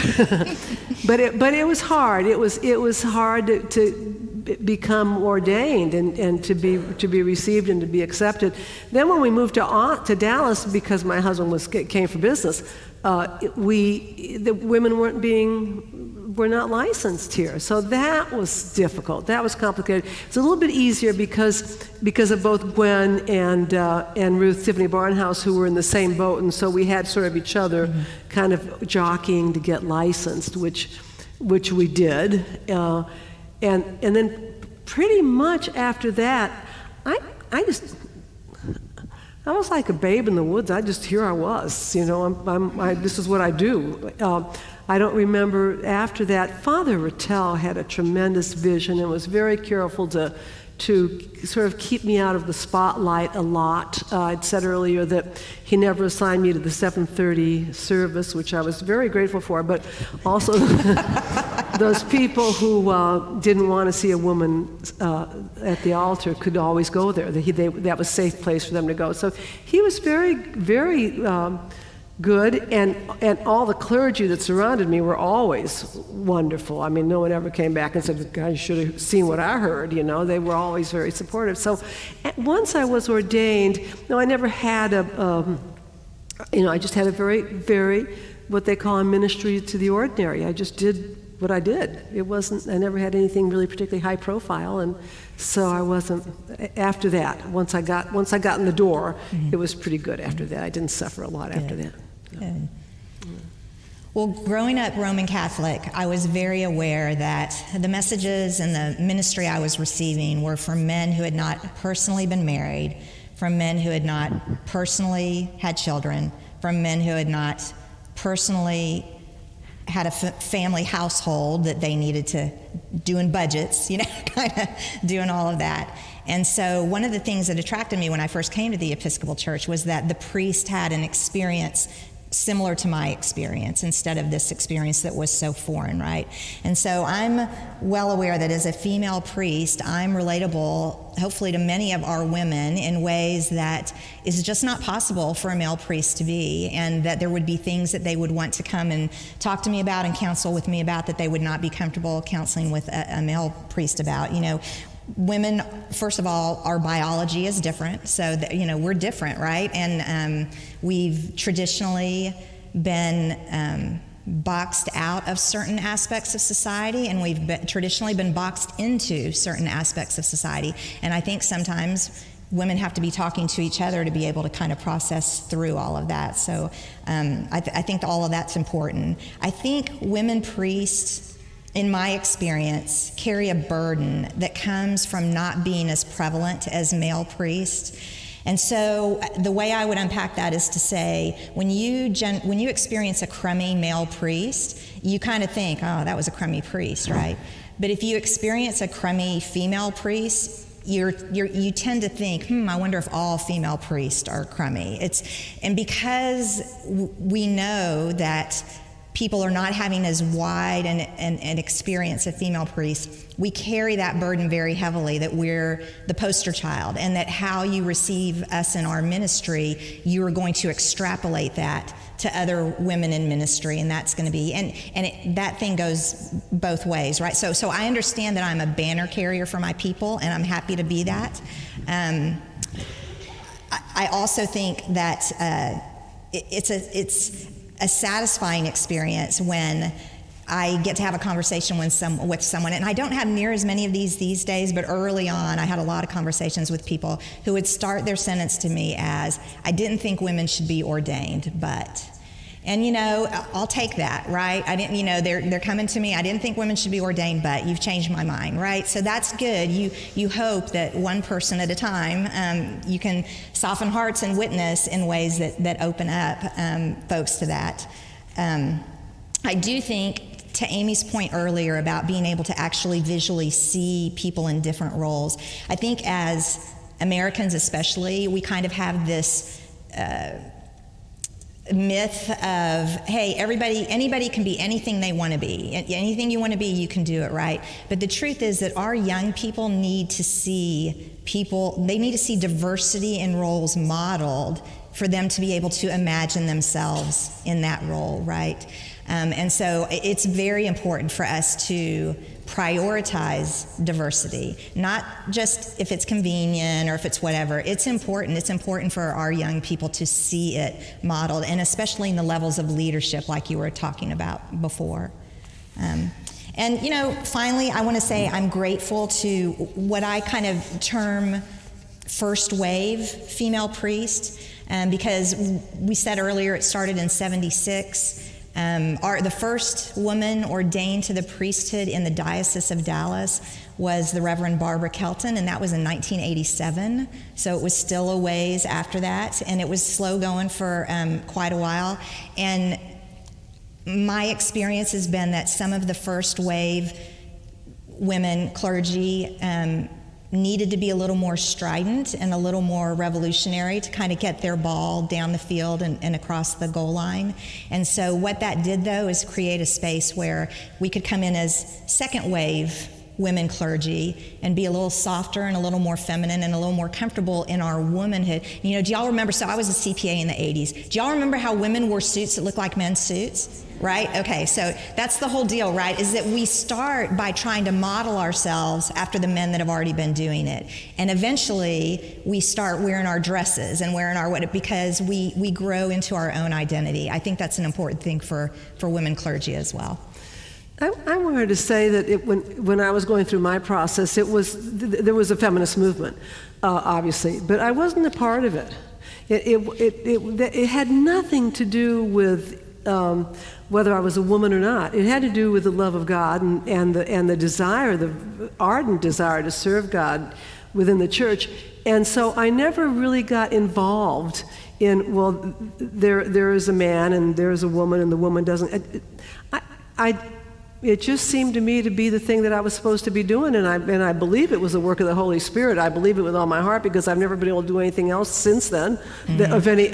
But it was hard. It was hard to become ordained and to be received and to be accepted. Then when we moved to Dallas, because my husband came for business, the women were not licensed here, so that was difficult. That was complicated. It's a little bit easier because of both Gwen and Ruth Tiffany Barnhouse, who were in the same boat, and so we had sort of each other kind of jockeying to get licensed, which we did. And then pretty much after that, I was like a babe in the woods. Here I was, this is what I do. I don't remember after that. Father Rattel had a tremendous vision and was very careful to sort of keep me out of the spotlight a lot. I'd said earlier that he never assigned me to the 7:30 service, which I was very grateful for, but also those people who didn't want to see a woman at the altar could always go there. That was a safe place for them to go. So he was very, very good, and all the clergy that surrounded me were always wonderful. I mean, no one ever came back and said, "God, you should have seen what I heard." They were always very supportive. So once I was ordained, I never had I just had a very, very, what they call a ministry to the ordinary. I just did what I did. I never had anything really particularly high profile, and so I wasn't. After that, once I got in the door, it was pretty good. After that, I didn't suffer a lot after that. Good. Well, growing up Roman Catholic, I was very aware that the messages and the ministry I was receiving were from men who had not personally been married, from men who had not personally had children, from men who had not personally had a family household that they needed to doing budgets, kind of doing all of that. And so one of the things that attracted me when I first came to the Episcopal Church was that the priest had an experience similar to my experience instead of this experience that was so foreign, right? And so I'm well aware that as a female priest, I'm relatable, hopefully, to many of our women in ways that is just not possible for a male priest to be, and that there would be things that they would want to come and talk to me about and counsel with me about that they would not be comfortable counseling with a male priest about. Women, first of all, our biology is different, so that, we're different, right? And we've traditionally been boxed out of certain aspects of society, and we've traditionally been boxed into certain aspects of society. And I think sometimes women have to be talking to each other to be able to kind of process through all of that. So I think all of that's important. I think women priests, in my experience, carry a burden that comes from not being as prevalent as male priests. And so the way I would unpack that is to say, when you experience a crummy male priest, you kind of think, oh, that was a crummy priest, right? But if you experience a crummy female priest, you tend to think, I wonder if all female priests are crummy. And because we know that people are not having as wide an experience of female priests, we carry that burden very heavily, that we're the poster child, and that how you receive us in our ministry, you are going to extrapolate that to other women in ministry, and that's going to be, that thing goes both ways, right? So I understand that I'm a banner carrier for my people, and I'm happy to be that. I also think that it's a satisfying experience when I get to have a conversation with someone, and I don't have near as many of these days, but early on I had a lot of conversations with people who would start their sentence to me as, I didn't think women should be ordained, but. And I'll take that, right? I didn't, they're coming to me, I didn't think women should be ordained, but you've changed my mind, right? So that's good. You hope that one person at a time, you can soften hearts and witness in ways that open up folks to that. I do think, to Amy's point earlier about being able to actually visually see people in different roles, I think as Americans especially, we kind of have this myth of, hey, anybody can be anything they want to be. Anything you want to be, you can do it, right? But the truth is that our young people need to see they need to see diversity in roles modeled for them to be able to imagine themselves in that role, right? And so it's very important for us to prioritize diversity, not just if it's convenient or if it's whatever. It's important. It's important for our young people to see it modeled, and especially in the levels of leadership like you were talking about before. And finally, I want to say I'm grateful to what I kind of term first wave female priest, because we said earlier it started in '76. The first woman ordained to the priesthood in the Diocese of Dallas was the Reverend Barbara Kelton, and that was in 1987. So it was still a ways after that, and it was slow going for quite a while. And my experience has been that some of the first wave women clergy needed to be a little more strident and a little more revolutionary to kind of get their ball down the field and across the goal line. And so what that did, though, is create a space where we could come in as second wave women clergy and be a little softer and a little more feminine and a little more comfortable in our womanhood. Do y'all remember, so I was a CPA in the 80s. Do y'all remember how women wore suits that looked like men's suits? Right? Okay, so that's the whole deal, right? Is that we start by trying to model ourselves after the men that have already been doing it. And eventually, we start wearing our dresses and wearing our because we grow into our own identity. I think that's an important thing for women clergy as well. I wanted to say that when I was going through my process, there was a feminist movement, obviously, but I wasn't a part of it. It had nothing to do with whether I was a woman or not. It had to do with the love of God and the desire, the ardent desire to serve God within the church. And so I never really got involved in, well, there is a man and there is a woman and the woman doesn't. It just seemed to me to be the thing that I was supposed to be doing, and I believe it was the work of the Holy Spirit. I believe it with all my heart, because I've never been able to do anything else since then of any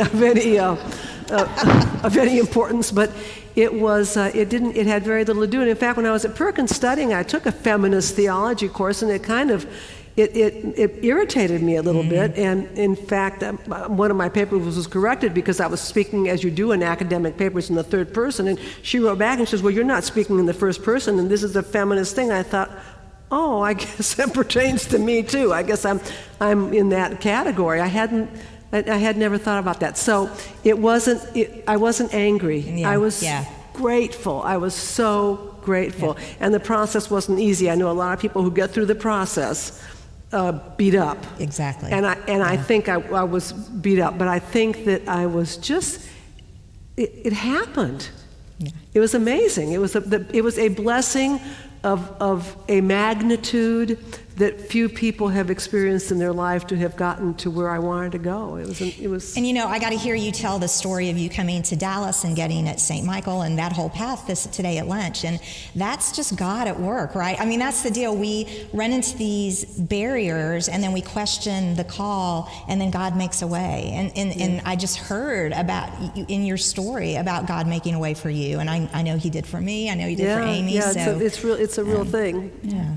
importance. But it had very little to do. And in fact, when I was at Perkins studying, I took a feminist theology course, and it kind of it irritated me a little bit. And in fact, one of my papers was corrected because I was speaking, as you do in academic papers, in the third person. And she wrote back and she says, well, you're not speaking in the first person, and this is a feminist thing. I thought, oh, I guess that pertains to me too. I guess I'm in that category. I had never thought about that. So I wasn't angry. Yeah. I was grateful. I was so grateful. Yeah. And the process wasn't easy. I know a lot of people who get through the process beat up. Exactly. And I think I was beat up, but I think that I was just, it happened. Yeah. It was amazing. It was a blessing of a magnitude that few people have experienced in their life to have gotten to where I wanted to go. It was. And I got to hear you tell the story of you coming to Dallas and getting at St. Michael and that whole path today at lunch. And that's just God at work, right? I mean, that's the deal. We run into these barriers and then we question the call and then God makes a way. And I just heard about in your story about God making a way for you. And I know he did for me. I know he did for Amy. Yeah, so, it's a real thing. Yeah.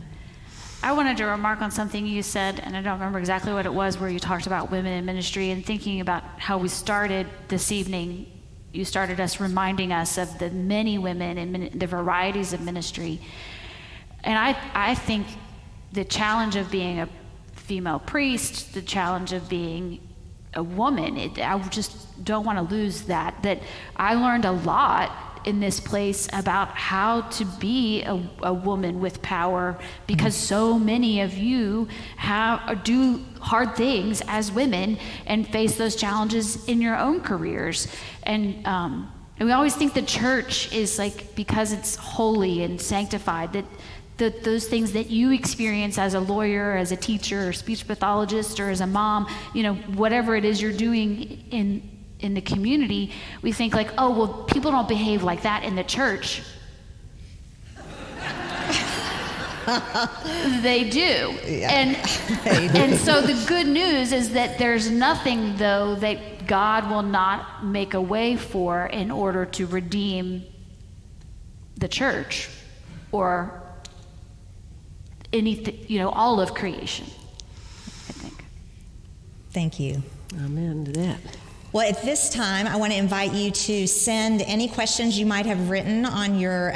I wanted to remark on something you said, and I don't remember exactly what it was, where you talked about women in ministry and thinking about how we started this evening. You started us reminding us of the many women and the varieties of ministry. And I think the challenge of being a female priest, the challenge of being a woman, I just don't want to lose that I learned a lot in this place about how to be a woman with power, because so many of you do hard things as women and face those challenges in your own careers. And we always think the church is like, because it's holy and sanctified, that those things that you experience as a lawyer, as a teacher, or speech pathologist, or as a mom, whatever it is you're doing in the community, we think like, oh, well, people don't behave like that in the church. They do. Yeah, and so the good news is that there's nothing, though, that God will not make a way for in order to redeem the church or anything, all of creation, I think. Thank you. Amen to that. Well, at this time, I want to invite you to send any questions you might have written on your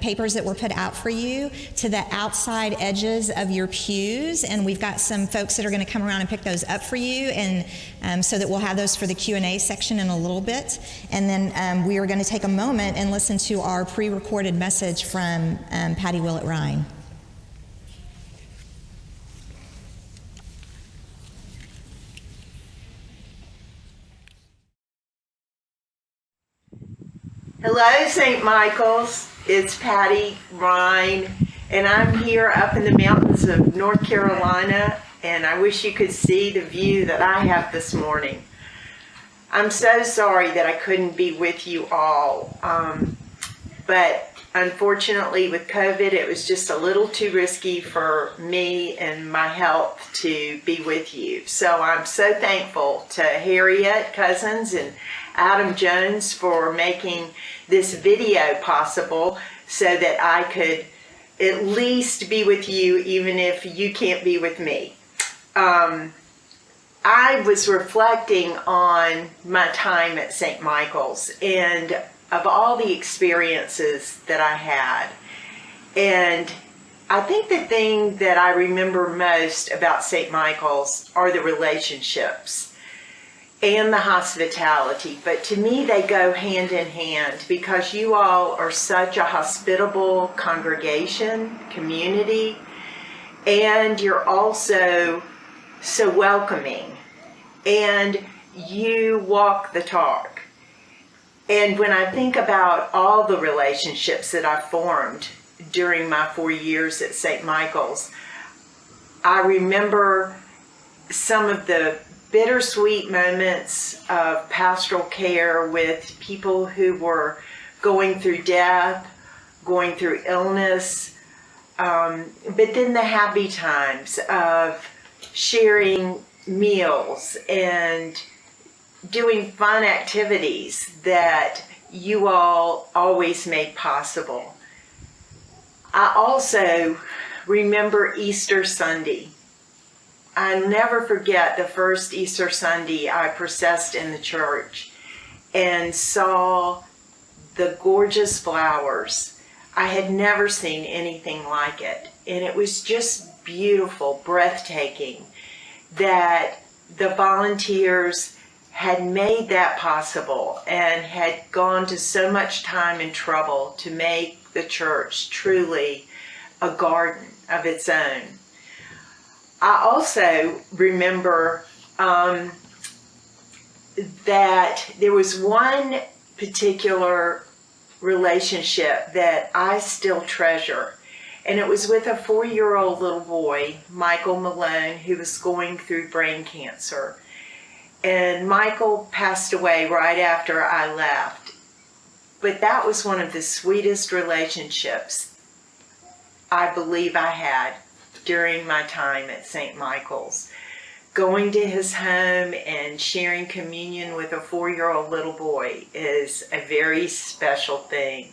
papers that were put out for you to the outside edges of your pews, and we've got some folks that are going to come around and pick those up for you, and so that we'll have those for the Q&A section in a little bit. And then we are going to take a moment and listen to our pre-recorded message from Patty Willett Rhyne. Hello, St. Michael's. It's Patty Rhyne, and I'm here up in the mountains of North Carolina, and I wish you could see the view that I have this morning. I'm so sorry that I couldn't be with you all, but unfortunately with COVID, it was just a little too risky for me and my health to be with you. So I'm so thankful to Harriet Cousins and Adam Jones for making this video possible so that I could at least be with you even if you can't be with me. I was reflecting on my time at St. Michael's and of all the experiences that I had. And I think the thing that I remember most about St. Michael's are the relationships and the hospitality, but to me they go hand in hand because you all are such a hospitable congregation, community, and you're also so welcoming, and you walk the talk. And when I think about all the relationships that I formed during my 4 years at St. Michael's, I remember some of the bittersweet moments of pastoral care with people who were going through death, going through illness, but then the happy times of sharing meals and doing fun activities that you all always made possible. I also remember Easter Sunday. I never forget the first Easter Sunday I processed in the church and saw the gorgeous flowers. I had never seen anything like it, and it was just beautiful, breathtaking that the volunteers had made that possible and had gone to so much time and trouble to make the church truly a garden of its own. I also remember that there was one particular relationship that I still treasure, And it was with a 4-year-old little boy, Michael Malone, who was going through brain cancer. And Michael passed away right after I left. But that was one of the sweetest relationships I believe I had during my time at St. Michael's. Going to his home and sharing communion with a 4-year-old little boy is a very special thing,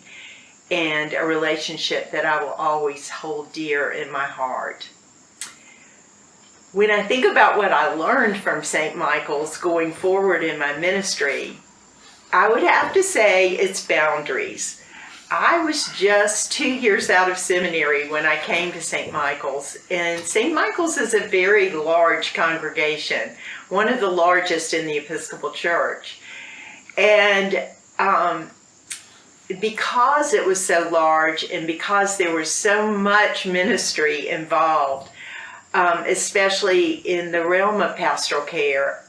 and a relationship that I will always hold dear in my heart. When I think about what I learned from St. Michael's going forward in my ministry, I would have to say it's boundaries. I was just 2 years out of seminary when I came to St. Michael's, and St. Michael's is a very large congregation, one of the largest in the Episcopal Church. And because it was so large and because there was so much ministry involved, especially in the realm of pastoral care,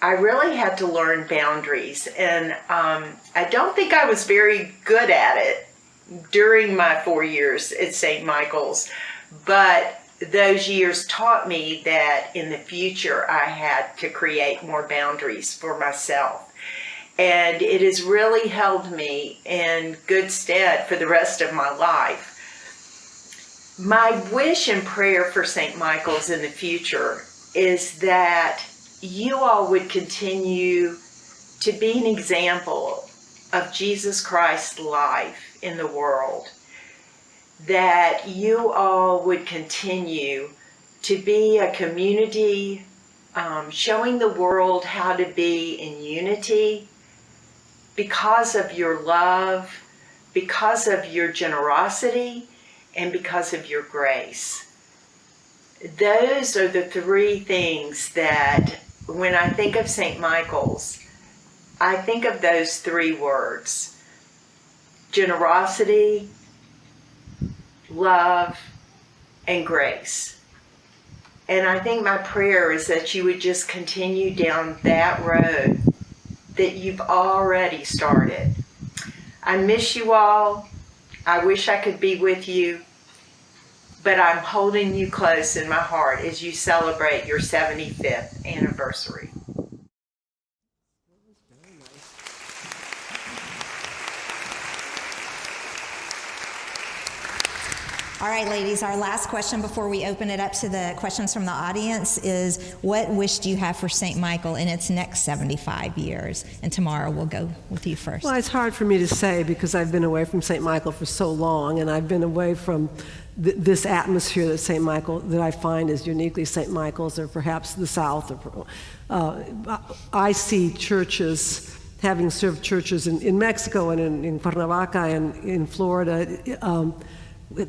I really had to learn boundaries, and I don't think I was very good at it during my 4 years at St. Michael's, but those years taught me that in the future I had to create more boundaries for myself. And it has really held me in good stead for the rest of my life. My wish and prayer for St. Michael's in the future is that you all would continue to be an example of Jesus Christ's life in the world, that you all would continue to be a community showing the world how to be in unity because of your love, because of your generosity, and because of your grace. Those are the three things that, when I think of St. Michael's, I think of those three words: generosity, love, and grace. And I think my prayer is that you would just continue down that road that you've already started. I miss you all. I wish I could be with you, but I'm holding you close in my heart as you celebrate your 75th anniversary. All right, ladies, our last question before we open it up to the questions from the audience is, what wish do you have for St. Michael in its next 75 years? And Tamara, we'll go with you first. Well, it's hard for me to say because I've been away from St. Michael for so long, and I've been away from this atmosphere that St. Michael, that I find is uniquely St. Michael's, or perhaps the South. I see churches, having served churches in Mexico and in Cuernavaca and in Florida,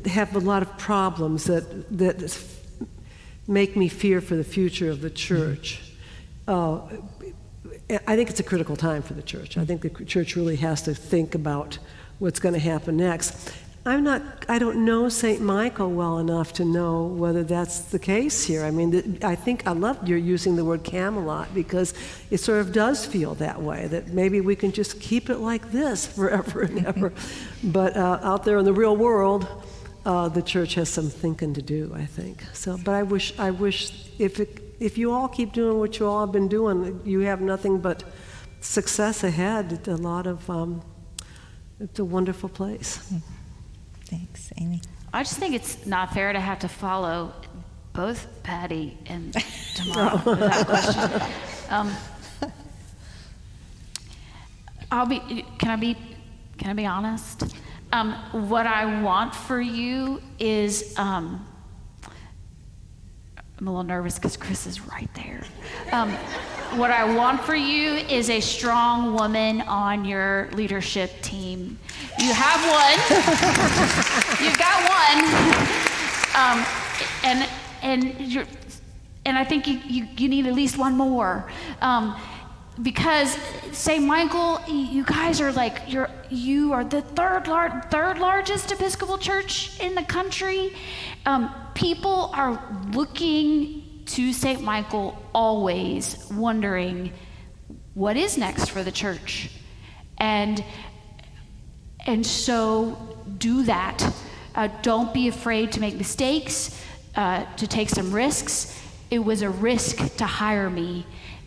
have a lot of problems that make me fear for the future of the church. I think it's a critical time for the church. I think the church really has to think about what's going to happen next. I don't know St. Michael well enough to know whether that's the case here. I mean, I think I love you're using the word Camelot, because it sort of does feel that way, that maybe we can just keep it like this forever and ever. But out there in the real world, the church has some thinking to do, I think. So, but I wish if you all keep doing what you all have been doing, you have nothing but success ahead. It's a wonderful place. Thanks, Amy. I just think it's not fair to have to follow both Patty and Tamara with that question. Can I be honest? What I want for you is, I'm a little nervous because Chris is right there. What I want for you is a strong woman on your leadership team. You have one. You've got one. And I think you need at least one more. Because St. Michael, you guys are like, you are the third largest Episcopal church in the country. People are looking to St. Michael always, wondering what is next for the church. And so do that. Don't be afraid to make mistakes, to take some risks. It was a risk to hire me,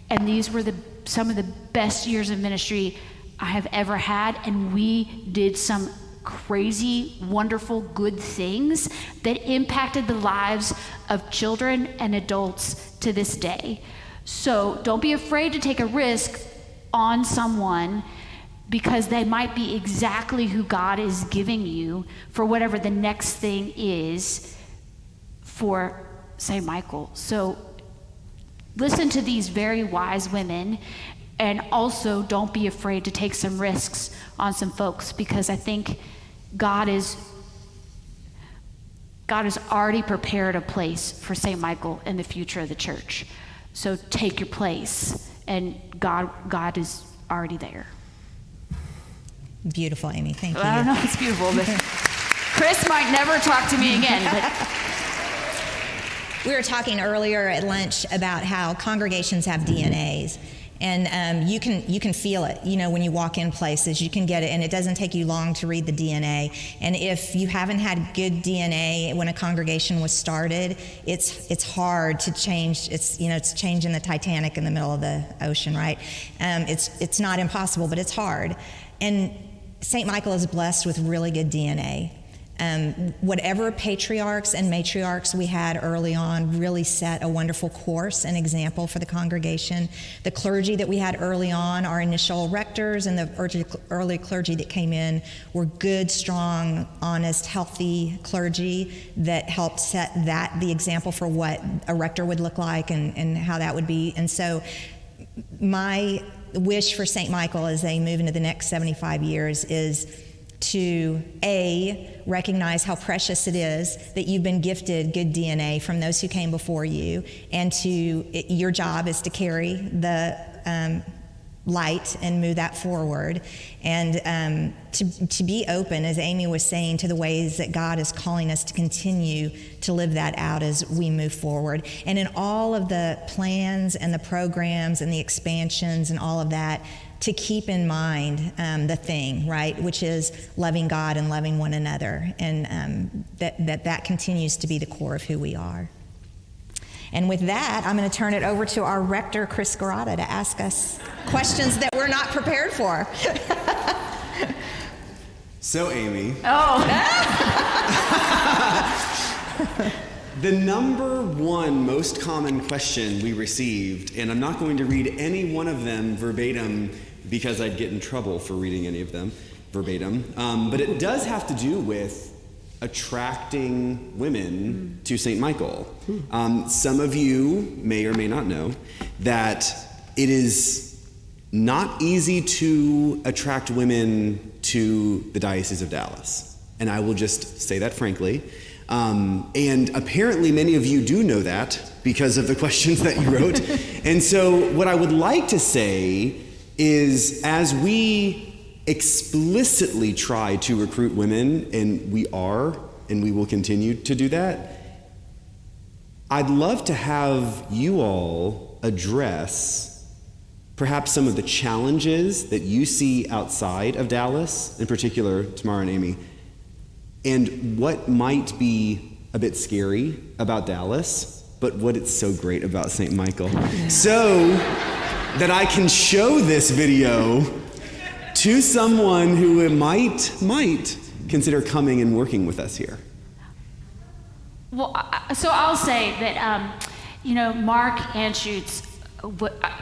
and these were some of the best years of ministry I have ever had, and we did some crazy, wonderful, good things that impacted the lives of children and adults to this day. So don't be afraid to take a risk on someone, because they might be exactly who God is giving you for whatever the next thing is for St. Michael. So listen to these very wise women, and also don't be afraid to take some risks on some folks, because I think God has already prepared a place for St. Michael in the future of the church. So take your place, and God is already there. Beautiful, Amy. Thank you. I don't know if it's beautiful, but Chris might never talk to me again. But we were talking earlier at lunch about how congregations have DNAs. And you can feel it, when you walk in places, you can get it, and it doesn't take you long to read the DNA. And if you haven't had good DNA when a congregation was started, it's hard to change. It's changing the Titanic in the middle of the ocean, right? It's not impossible, but it's hard. And St. Michael is blessed with really good DNA. Whatever patriarchs and matriarchs we had early on really set a wonderful course and example for the congregation. The clergy that we had early on, our initial rectors and the early clergy that came in, were good, strong, honest, healthy clergy that helped set the example for what a rector would look like and how that would be. And so my wish for St. Michael as they move into the next 75 years is to recognize how precious it is that you've been gifted good DNA from those who came before you, and your job is to carry the light and move that forward, and to be open, as Amy was saying, to the ways that God is calling us to continue to live that out as we move forward. And in all of the plans and the programs and the expansions and all of that, to keep in mind the thing, right, which is loving God and loving one another, and that continues to be the core of who we are. And with that, I'm going to turn it over to our rector, Chris Garata, to ask us questions that we're not prepared for. So, Amy. oh, The number one most common question we received, and I'm not going to read any one of them verbatim because I'd get in trouble for reading any of them verbatim, but it does have to do with attracting women to St. Michael. Some of you may or may not know that it is not easy to attract women to the Diocese of Dallas, and I will just say that frankly. And apparently many of you do know that because of the questions that you wrote. And so what I would like to say is, as we explicitly try to recruit women, and we are, and we will continue to do that, I'd love to have you all address perhaps some of the challenges that you see outside of Dallas, in particular, Tamara and Amy, and what might be a bit scary about Dallas, but what it's so great about St. Michael. So that I can show this video to someone who might consider coming and working with us here. well, so I'll say that, Mark Anschutz,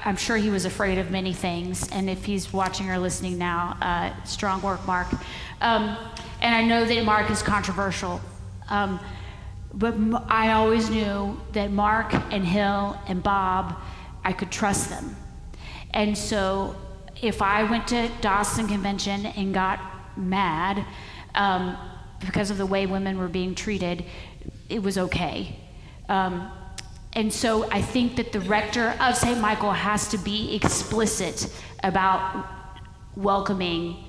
I'm sure he was afraid of many things, and if he's watching or listening now, strong work, Mark. And I know that Mark is controversial, but I always knew that Mark and Hill and Bob, I could trust them. And so if I went to Dawson Convention and got mad because of the way women were being treated, it was okay. And so I think that the rector of St. Michael has to be explicit about welcoming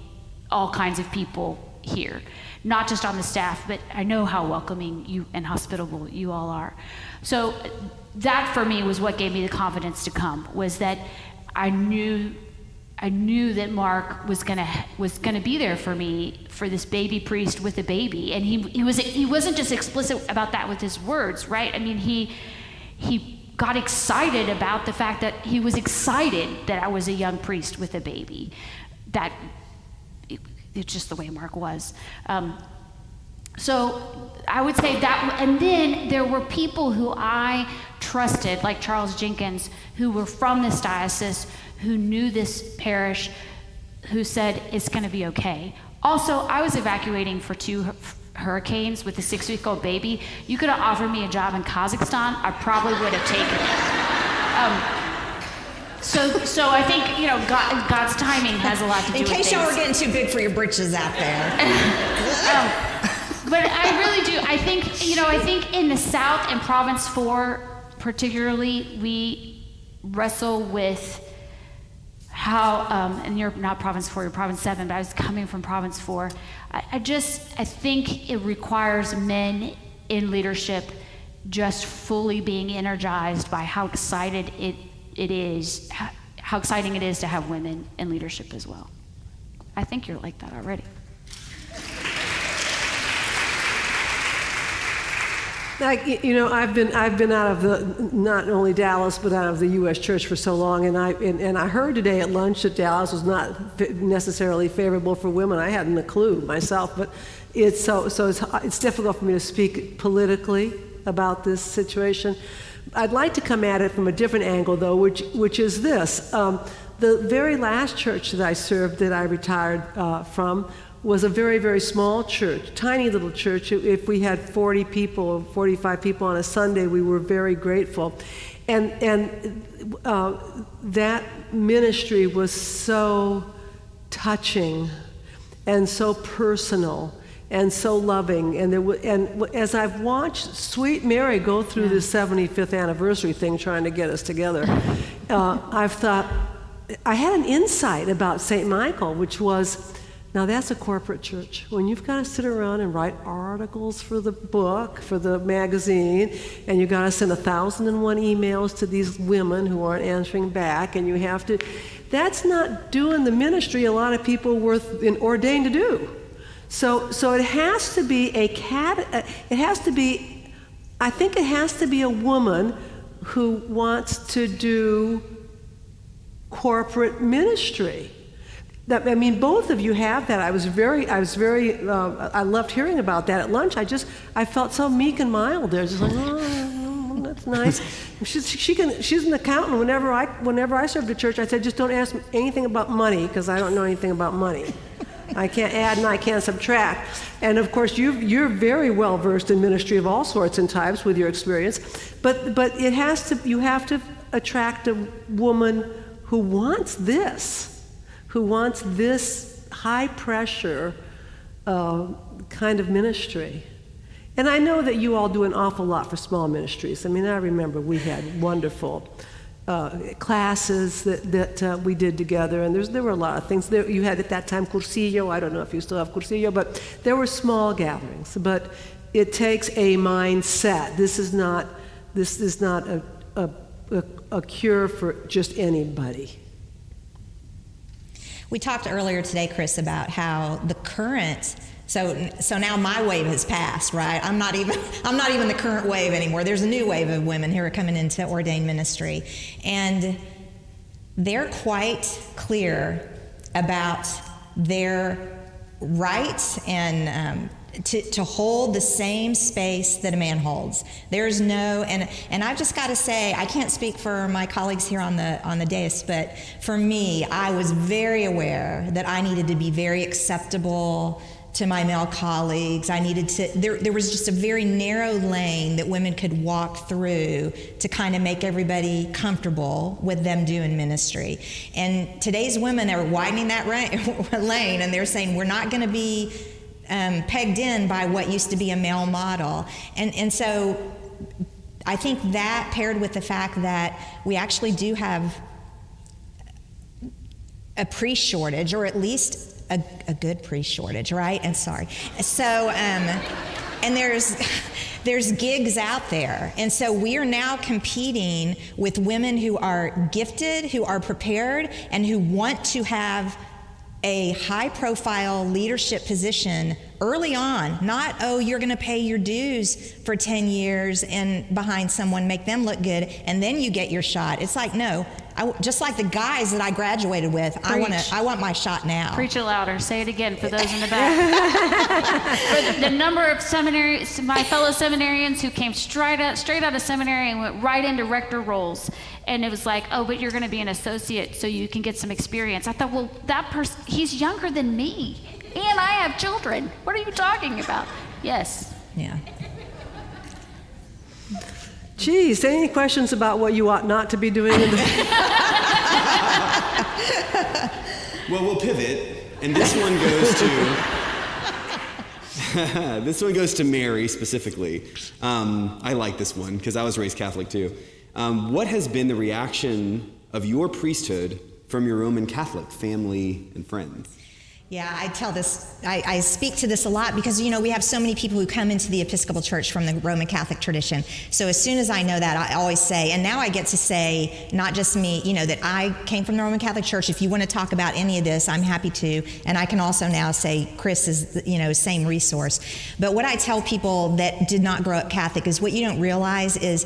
all kinds of people here, not just on the staff, but I know how welcoming you and hospitable you all are. So that for me was what gave me the confidence to come, was that I knew I knew that Mark was gonna be there for me, for this baby priest with a baby, and he wasn't just explicit about that with his words, right? I mean, he got excited about the fact that he was excited that I was a young priest with a baby. That it's just the way Mark was. So I would say that, and then there were people who I trusted, like Charles Jenkins, who were from this diocese, who knew this parish, who said, it's gonna be okay. Also, I was evacuating for 2 hurricanes with a 6-week-old baby. You could have offered me a job in Kazakhstan, I probably would have taken it. So I think, God's timing has a lot to do with things. In case y'all were getting too big for your britches out there. But I really do. I think in the South and Province 4 particularly, we wrestle with how, and you're not Province 4, you're Province 7, but I was coming from Province 4. I think it requires men in leadership just fully being energized by how excited it is, how exciting it is to have women in leadership as well. I think you're like that already. I've been out of the, not only Dallas, but out of the U.S. church for so long, and I heard today at lunch that Dallas was not necessarily favorable for women. I hadn't a clue myself, but it's difficult for me to speak politically about this situation. I'd like to come at it from a different angle, though, which is this: the very last church that I served, that I retired from, was a very, very small church, tiny little church. If we had 40 people or 45 people on a Sunday, we were very grateful. And that ministry was so touching and so personal and so loving. And as I've watched Sweet Mary go through this 75th anniversary thing, trying to get us together, I've thought, I had an insight about St. Michael, which was, now that's a corporate church. When you've got to sit around and write articles for the book, for the magazine, and you've got to send 1,001 emails to these women who aren't answering back, and you have to, that's not doing the ministry a lot of people were ordained to do. So it has to be I think it has to be a woman who wants to do corporate ministry. I mean, both of you have that. I loved hearing about that at lunch. I felt so meek and mild there, just like, oh, that's nice. She's an accountant. Whenever I served at church, I said, just don't ask me anything about money, because I don't know anything about money. I can't add and I can't subtract. And of course, you're very well versed in ministry of all sorts and types with your experience. But you have to attract a woman who wants this high pressure kind of ministry. And I know that you all do an awful lot for small ministries. I mean, I remember we had wonderful classes that we did together, and there were a lot of things. You had at that time Cursillo. I don't know if you still have Cursillo, but there were small gatherings. But it takes a mindset. This is not a cure for just anybody. We talked earlier today, Chris, about how the current, so now my wave has passed, right? I'm not even the current wave anymore. There's a new wave of women who are coming into ordained ministry, and they're quite clear about their right and to hold the same space that a man holds. There's no, and I've just got to say, I can't speak for my colleagues here on the dais, but for me, I was very aware that I needed to be very acceptable to my male colleagues. I needed to, there was just a very narrow lane that women could walk through to kind of make everybody comfortable with them doing ministry. And today's women are widening that lane, and they're saying, we're not going to be pegged in by what used to be a male model. And so I think that, paired with the fact that we actually do have a priest shortage, or at least a good priest shortage, right? And sorry. So And there's gigs out there. And so we are now competing with women who are gifted, who are prepared, and who want to have a high-profile leadership position early on. Not, oh, you're going to pay your dues for 10 years and behind someone, make them look good, and then you get your shot. It's like, no, just like the guys that I graduated with, I want my shot now. Preach it louder. Say it again for those in the back. For the number of seminaries, my fellow seminarians who came straight out of seminary and went right into rector roles. And it was like, oh, but you're going to be an associate so you can get some experience. I thought, well, that person, he's younger than me. And I have children. What are you talking about? Yes. Yeah. Geez, any questions about what you ought not to be doing in the... Well, we'll pivot, and this one goes to Mary specifically. I like this one because I was raised Catholic too. What has been the reaction of your priesthood from your Roman Catholic family and friends? Yeah, I speak to this a lot because, we have so many people who come into the Episcopal Church from the Roman Catholic tradition. So as soon as I know that, I always say, and now I get to say, not just me, that I came from the Roman Catholic Church. If you want to talk about any of this, I'm happy to. And I can also now say Chris is, same resource. But what I tell people that did not grow up Catholic is what you don't realize is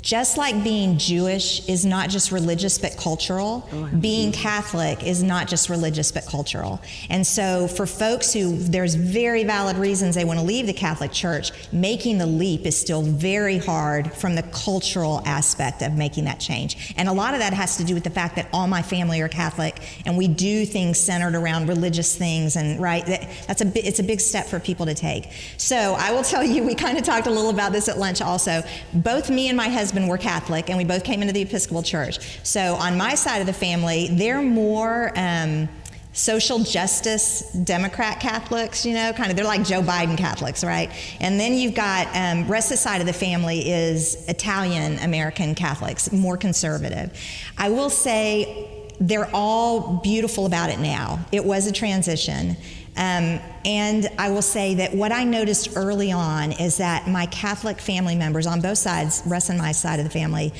just like being Jewish is not just religious but cultural, being Catholic is not just religious but cultural. And so for folks who there's very valid reasons they want to leave the Catholic Church, making the leap is still very hard from the cultural aspect of making that change. And a lot of that has to do with the fact that all my family are Catholic and we do things centered around religious things, and it's a big step for people to take. So I will tell you, we kind of talked a little about this at lunch also. Both me and my husband were Catholic, and we both came into the Episcopal Church. So on my side of the family, they're more social justice Democrat Catholics, they're like Joe Biden Catholics, right? And then you've got, rest of the side of the family is Italian American Catholics, more conservative. I will say they're all beautiful about it now. It was a transition. And I will say that what I noticed early on is that my Catholic family members on both sides, Russ and my side of the family,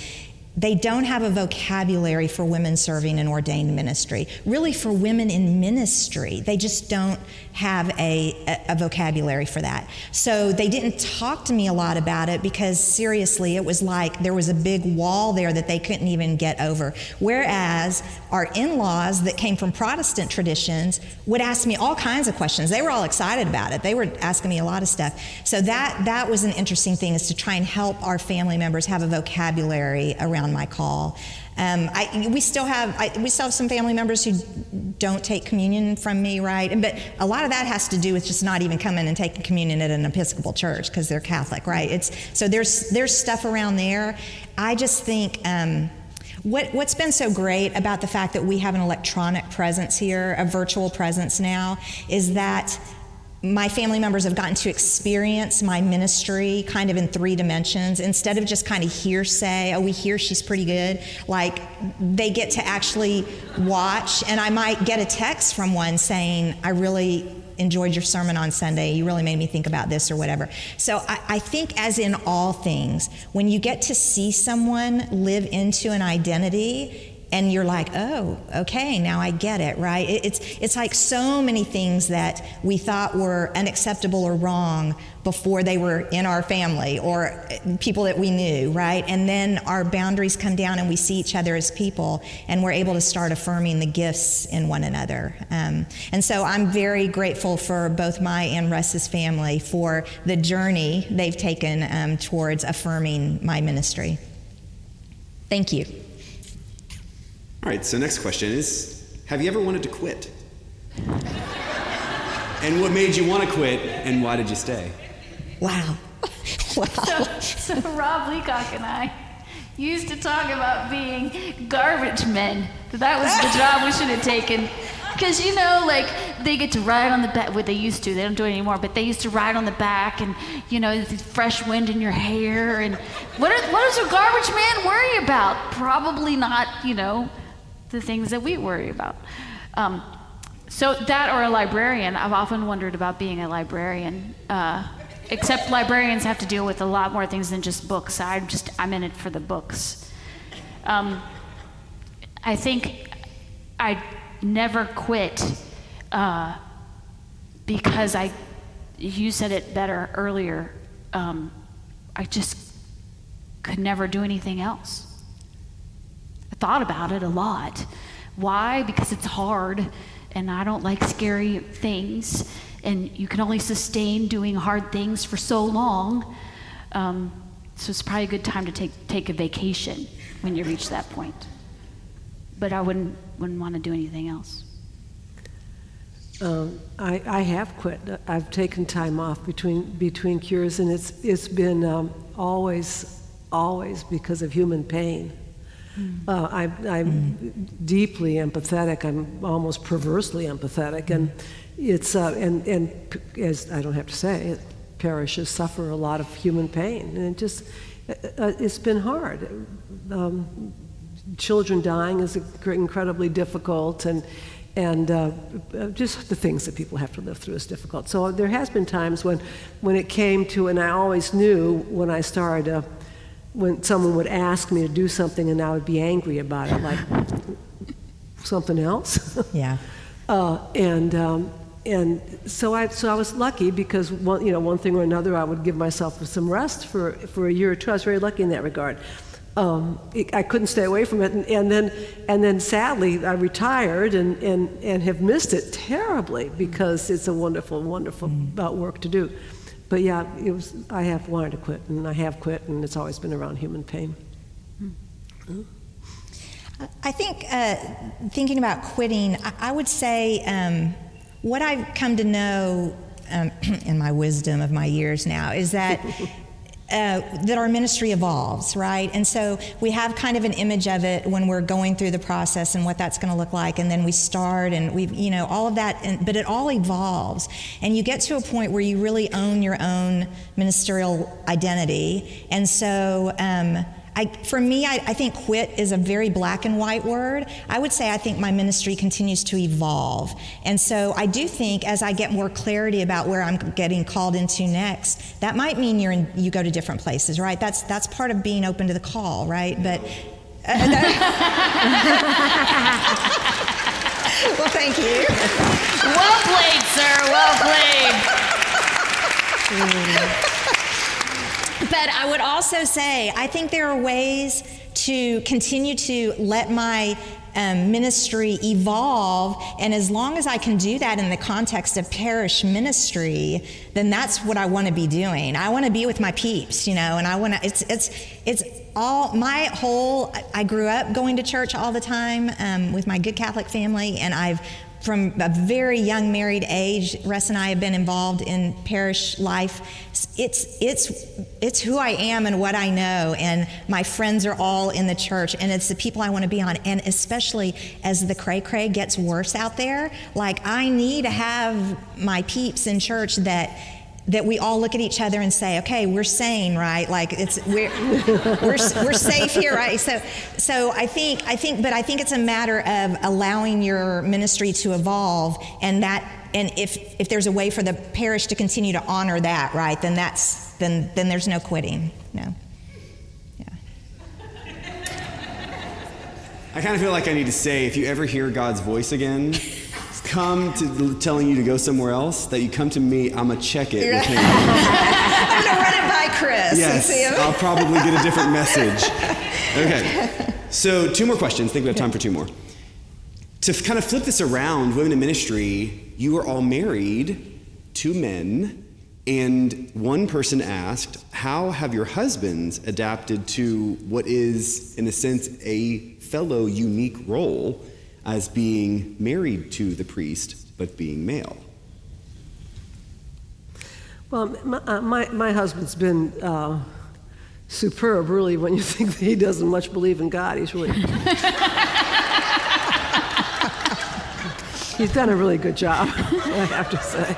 they don't have a vocabulary for women serving in ordained ministry. Really, for women in ministry, they just don't have a vocabulary for that. So they didn't talk to me a lot about it because seriously, it was like there was a big wall there that they couldn't even get over. Whereas our in-laws that came from Protestant traditions would ask me all kinds of questions. They were all excited about it. They were asking me a lot of stuff. So that was an interesting thing, is to try and help our family members have a vocabulary around my call. We still have some family members who don't take communion from me, right? But a lot of that has to do with just not even coming and taking communion at an Episcopal church because they're Catholic, right? So there's stuff around there. I just think what's been so great about the fact that we have an electronic presence here, a virtual presence now, is that my family members have gotten to experience my ministry kind of in 3 dimensions. Instead of just kind of hearsay, oh, we hear she's pretty good, like they get to actually watch, and I might get a text from one saying, I really enjoyed your sermon on Sunday, you really made me think about this or whatever. So I think, as in all things, when you get to see someone live into an identity, and you're like, oh, okay, now I get it, right? It's like so many things that we thought were unacceptable or wrong before they were in our family or people that we knew, right? And then our boundaries come down and we see each other as people, and we're able to start affirming the gifts in one another. And so I'm very grateful for both my and Russ's family for the journey they've taken towards affirming my ministry. Thank you. All right, so next question is, have you ever wanted to quit? And what made you want to quit, and why did you stay? Wow. So Rob Leacock and I used to talk about being garbage men. That was the job we should have taken. Because, they get to ride on the back, they used to, they don't do it anymore, but they used to ride on the back and, the fresh wind in your hair. And what does a garbage man worry about? Probably not, the things that we worry about. So that, or a librarian. I've often wondered about being a librarian. Except librarians have to deal with a lot more things than just books. I'm in it for the books. I think I never quit because you said it better earlier, I just could never do anything else. I thought about it a lot. Why? Because it's hard, and I don't like scary things, and you can only sustain doing hard things for so long. So it's probably a good time to take a vacation when you reach that point. But I wouldn't want to do anything else. I have quit. I've taken time off between cures, and it's been always because of human pain. I'm deeply empathetic. I'm almost perversely empathetic, and it's and as I don't have to say, parishes suffer a lot of human pain, and it's been hard. Children dying is incredibly difficult, and just the things that people have to live through is difficult. So there has been times when it came to, and I always knew when I started, when someone would ask me to do something and I would be angry about it, like something else. Yeah. And so I was lucky because one thing or another I would give myself some rest for a year or two. I was very lucky in that regard. I couldn't stay away from it, and then sadly I retired and have missed it terribly because it's a wonderful work to do. But yeah, I have wanted to quit, and I have quit, and it's always been around human pain. I think thinking about quitting, I would say what I've come to know in my wisdom of my years now is that our ministry evolves, right? And so we have kind of an image of it when we're going through the process and what that's going to look like, and then we start and we, all of that, but it all evolves. And you get to a point where you really own your own ministerial identity. And so for me, I think quit is a very black and white word. I would say I think my ministry continues to evolve. And so I do think as I get more clarity about where I'm getting called into next, that might mean you go to different places, right? That's part of being open to the call, right? But well, thank you. Well played, sir. Well played. But I would also say, I think there are ways to continue to let my ministry evolve, and as long as I can do that in the context of parish ministry, then that's what I want to be doing. I want to be with my peeps, and I want to. It's all my whole. I grew up going to church all the time with my good Catholic family, and from a very young married age, Russ and I have been involved in parish life. It's who I am and what I know, and my friends are all in the church, and it's the people I want to be on. And especially as the cray-cray gets worse out there, like I need to have my peeps in church that we all look at each other and say, okay, we're sane, right? Like we're safe here, right? So I think it's a matter of allowing your ministry to evolve, and if there's a way for the parish to continue to honor that, right? Then there's no quitting. No. Yeah. I kind of feel like I need to say, if you ever hear God's voice again, come to telling you to go somewhere else, that you come to me, I'm gonna check it with him. I'm gonna run it by Chris. Yes, and see him. I'll probably get a different message. Okay, so 2 more questions. I think we have time for 2 more. To kind of flip this around, women in ministry, you are all married, 2 men, and one person asked, how have your husbands adapted to what is, in a sense, a fellow unique role as being married to the priest, but being male? Well, my husband's been superb, really, when you think that he doesn't much believe in God. He's done a really good job, I have to say.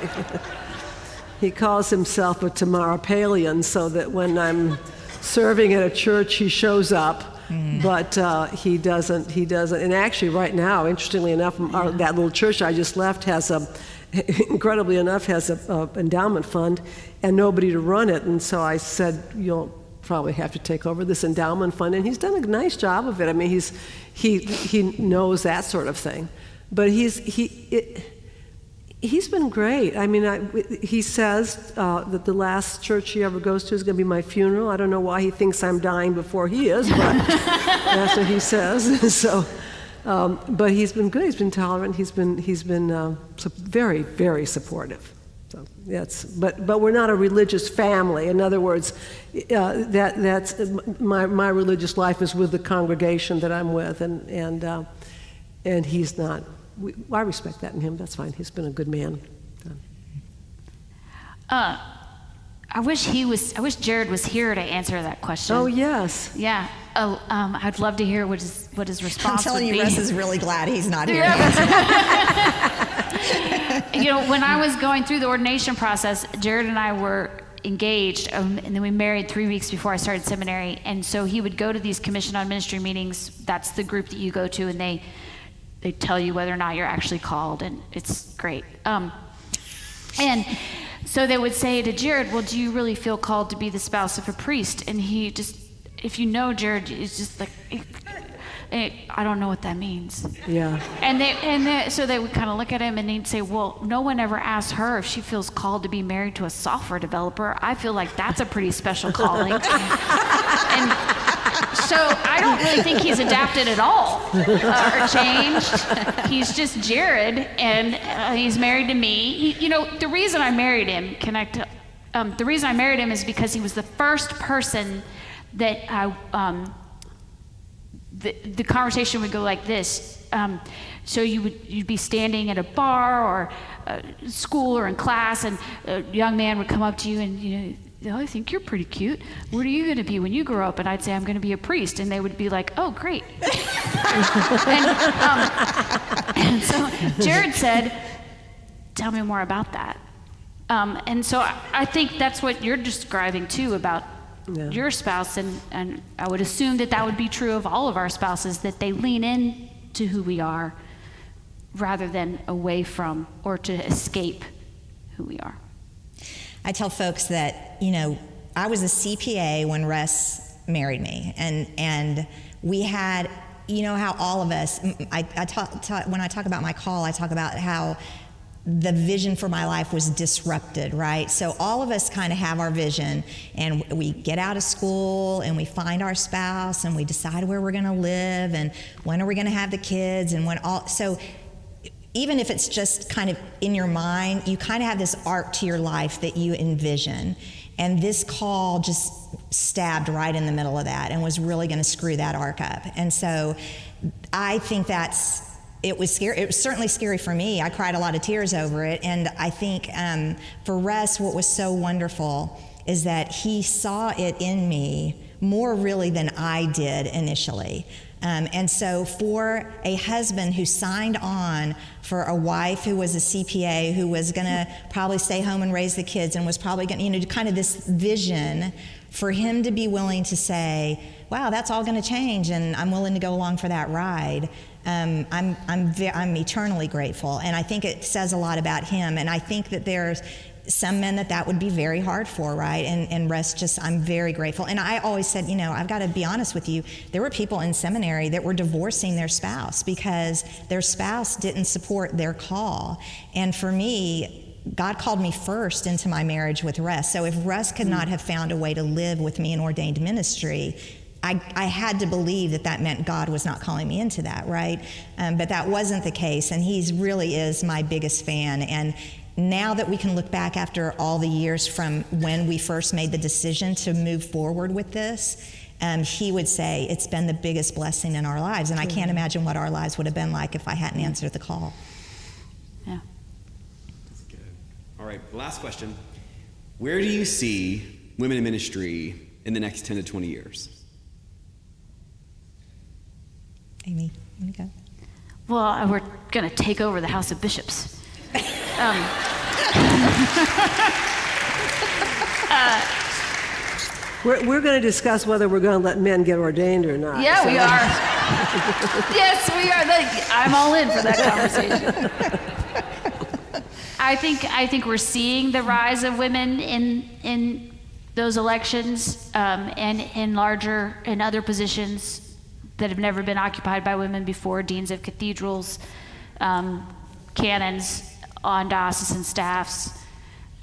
He calls himself a Tamara Palian, so that when I'm serving at a church, he shows up. But he doesn't. And actually, right now, interestingly enough, that little church I just left has incredibly enough, has a endowment fund and nobody to run it. And so I said, you'll probably have to take over this endowment fund. And he's done a nice job of it. I mean, he knows that sort of thing. But he's been great. I mean, he says that the last church he ever goes to is going to be my funeral. I don't know why he thinks I'm dying before he is, but that's what he says. So, but he's been good. He's been tolerant. He's been very, very supportive. So but we're not a religious family. In other words, that's my religious life is with the congregation that I'm with, and he's not. I respect that in him. That's fine. He's been a good man. I wish Jared was here to answer that question. Oh yes. Yeah. I'd love to hear what his response would be. I'm telling you, Russ is really glad he's not here. When I was going through the ordination process, Jared and I were engaged, and then we married 3 weeks before I started seminary. And so he would go to these Commission on Ministry meetings. That's the group that you go to, and they tell you whether or not you're actually called, and it's great. And so they would say to Jared, well, do you really feel called to be the spouse of a priest? And he just, if you know Jared, it's just like, I don't know what that means. Yeah. So they would kind of look at him and they'd say, well, no one ever asked her if she feels called to be married to a software developer. I feel like that's a pretty special calling. And so I don't really think he's adapted at all or changed. He's just Jared, and he's married to me. The reason I married him, the reason I married him is because he was the first person that the conversation would go like this. So you'd be standing at a bar or school or in class, and a young man would come up to you and I think you're pretty cute. What are you going to be when you grow up? And I'd say, I'm going to be a priest. And they would be like, oh, great. and so Jared said, tell me more about that. And so I think that's what you're describing, too, about your spouse. And I would assume that would be true of all of our spouses, that they lean in to who we are rather than away from or to escape who we are. I tell folks that, I was a CPA when Russ married me, and we had, how all of us, when I talk about my call, I talk about how the vision for my life was disrupted, right? So all of us kind of have our vision, and we get out of school and we find our spouse and we decide where we're going to live and when are we going to have the kids and so even if it's just kind of in your mind, you kind of have this arc to your life that you envision. And this call just stabbed right in the middle of that and was really going to screw that arc up. And so I think it was scary. It was certainly scary for me. I cried a lot of tears over it. And I think for Russ, what was so wonderful is that he saw it in me more really than I did initially. And so for a husband who signed on for a wife who was a CPA, who was going to probably stay home and raise the kids and was probably going to, kind of this vision, for him to be willing to say, wow, that's all going to change and I'm willing to go along for that ride, I'm eternally grateful. And I think it says a lot about him. And I think that there's some men that would be very hard for, right? And Russ, I'm very grateful. And I always said, I've got to be honest with you, there were people in seminary that were divorcing their spouse because their spouse didn't support their call. And for me, God called me first into my marriage with Russ. So if Russ could not have found a way to live with me in ordained ministry, I had to believe that meant God was not calling me into that, right? But that wasn't the case, and he really is my biggest fan. And now that we can look back after all the years from when we first made the decision to move forward with this, he would say it's been the biggest blessing in our lives. And I can't imagine what our lives would have been like if I hadn't answered the call. Yeah. That's good. All right, last question. Where do you see women in ministry in the next 10 to 20 years? Amy, you want to go? Well, we're going to take over the House of Bishops. We're going to discuss whether we're going to let men get ordained or not. Yeah, we are. Yes, we are. I'm all in for that conversation. I think we're seeing the rise of women in those elections, and in other positions that have never been occupied by women before, deans of cathedrals, canons on diocesan staffs.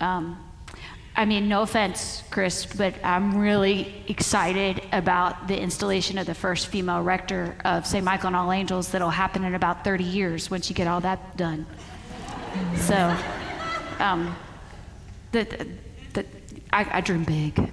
I mean, no offense, Chris, but I'm really excited about the installation of the first female rector of St. Michael and All Angels that'll happen in about 30 years once you get all that done. So, I dream big.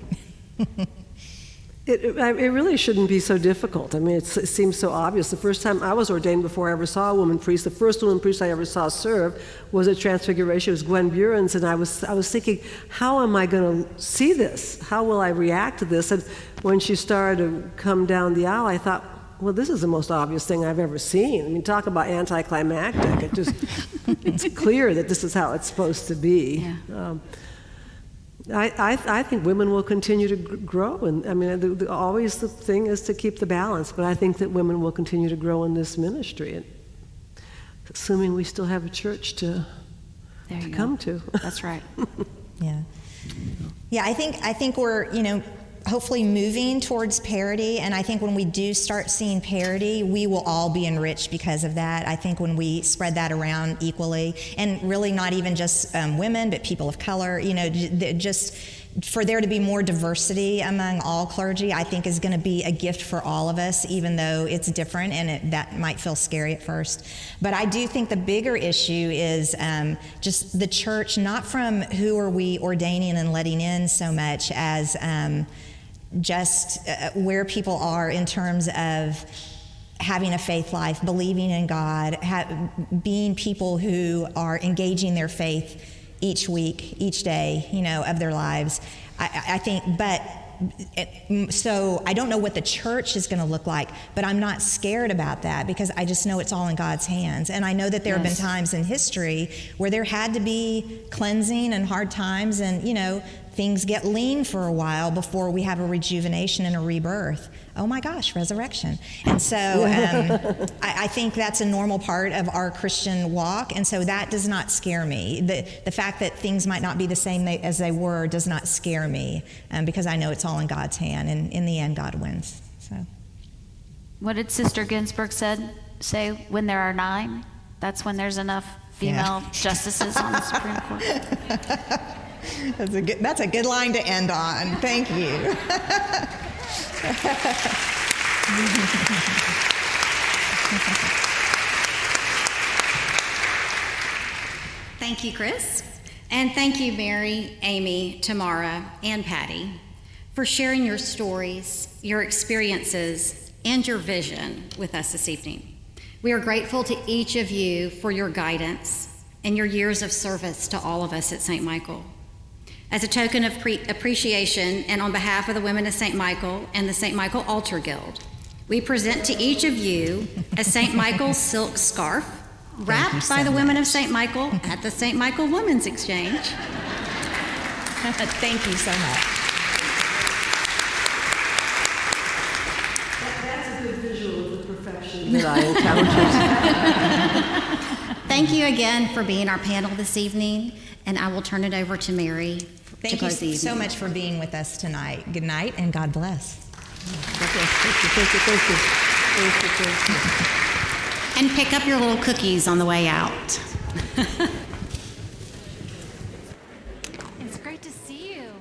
It really shouldn't be so difficult. I mean, it seems so obvious. The first time I was ordained, before I ever saw a woman priest, the first woman priest I ever saw serve was at Transfiguration. It was Gwen Buren's, and I was thinking, how am I going to see this? How will I react to this? And when she started to come down the aisle, I thought, well, this is the most obvious thing I've ever seen. I mean, talk about anticlimactic. It's clear that this is how it's supposed to be. Yeah. I think women will continue to grow, and I mean, always the thing is to keep the balance. But I think that women will continue to grow in this ministry, and assuming we still have a church to come to. That's right. Yeah. I think we're hopefully moving towards parity, and I think when we do start seeing parity, we will all be enriched because of that. I think when we spread that around equally, and really not even just women, but people of color, just for there to be more diversity among all clergy, I think is going to be a gift for all of us, even though it's different and that might feel scary at first. But I do think the bigger issue is just the church, not from who are we ordaining and letting in so much as just where people are in terms of having a faith life, believing in God, being people who are engaging their faith each week, each day, of their lives. I think, so I don't know what the church is going to look like, but I'm not scared about that because I just know it's all in God's hands. And I know that there have been times in history where there had to be cleansing and hard times, and things get lean for a while before we have a rejuvenation and a rebirth. Oh my gosh, resurrection. And so I think that's a normal part of our Christian walk, and so that does not scare me. The fact that things might not be the same as they were does not scare me, because I know it's all in God's hand, and in the end, God wins. So, what did Sister Ginsburg say? When there are 9, that's when there's enough female justices on the Supreme Court. That's a good line to end on. Thank you. Thank you, Chris. And thank you, Mary, Amy, Tamara, and Patty, for sharing your stories, your experiences, and your vision with us this evening. We are grateful to each of you for your guidance and your years of service to all of us at St. Michael. As a token of appreciation, and on behalf of the Women of St. Michael and the St. Michael Altar Guild, we present to each of you a St. Michael silk scarf wrapped by the Women of St. Michael at the St. Michael Women's Exchange. Thank you so much. That's a good visual of the perfection that I encountered. Thank you again for being our panel this evening, and I will turn it over to Mary. Thank you so much for being with us tonight. Good night and God bless. Thank you. And pick up your little cookies on the way out. It's great to see you.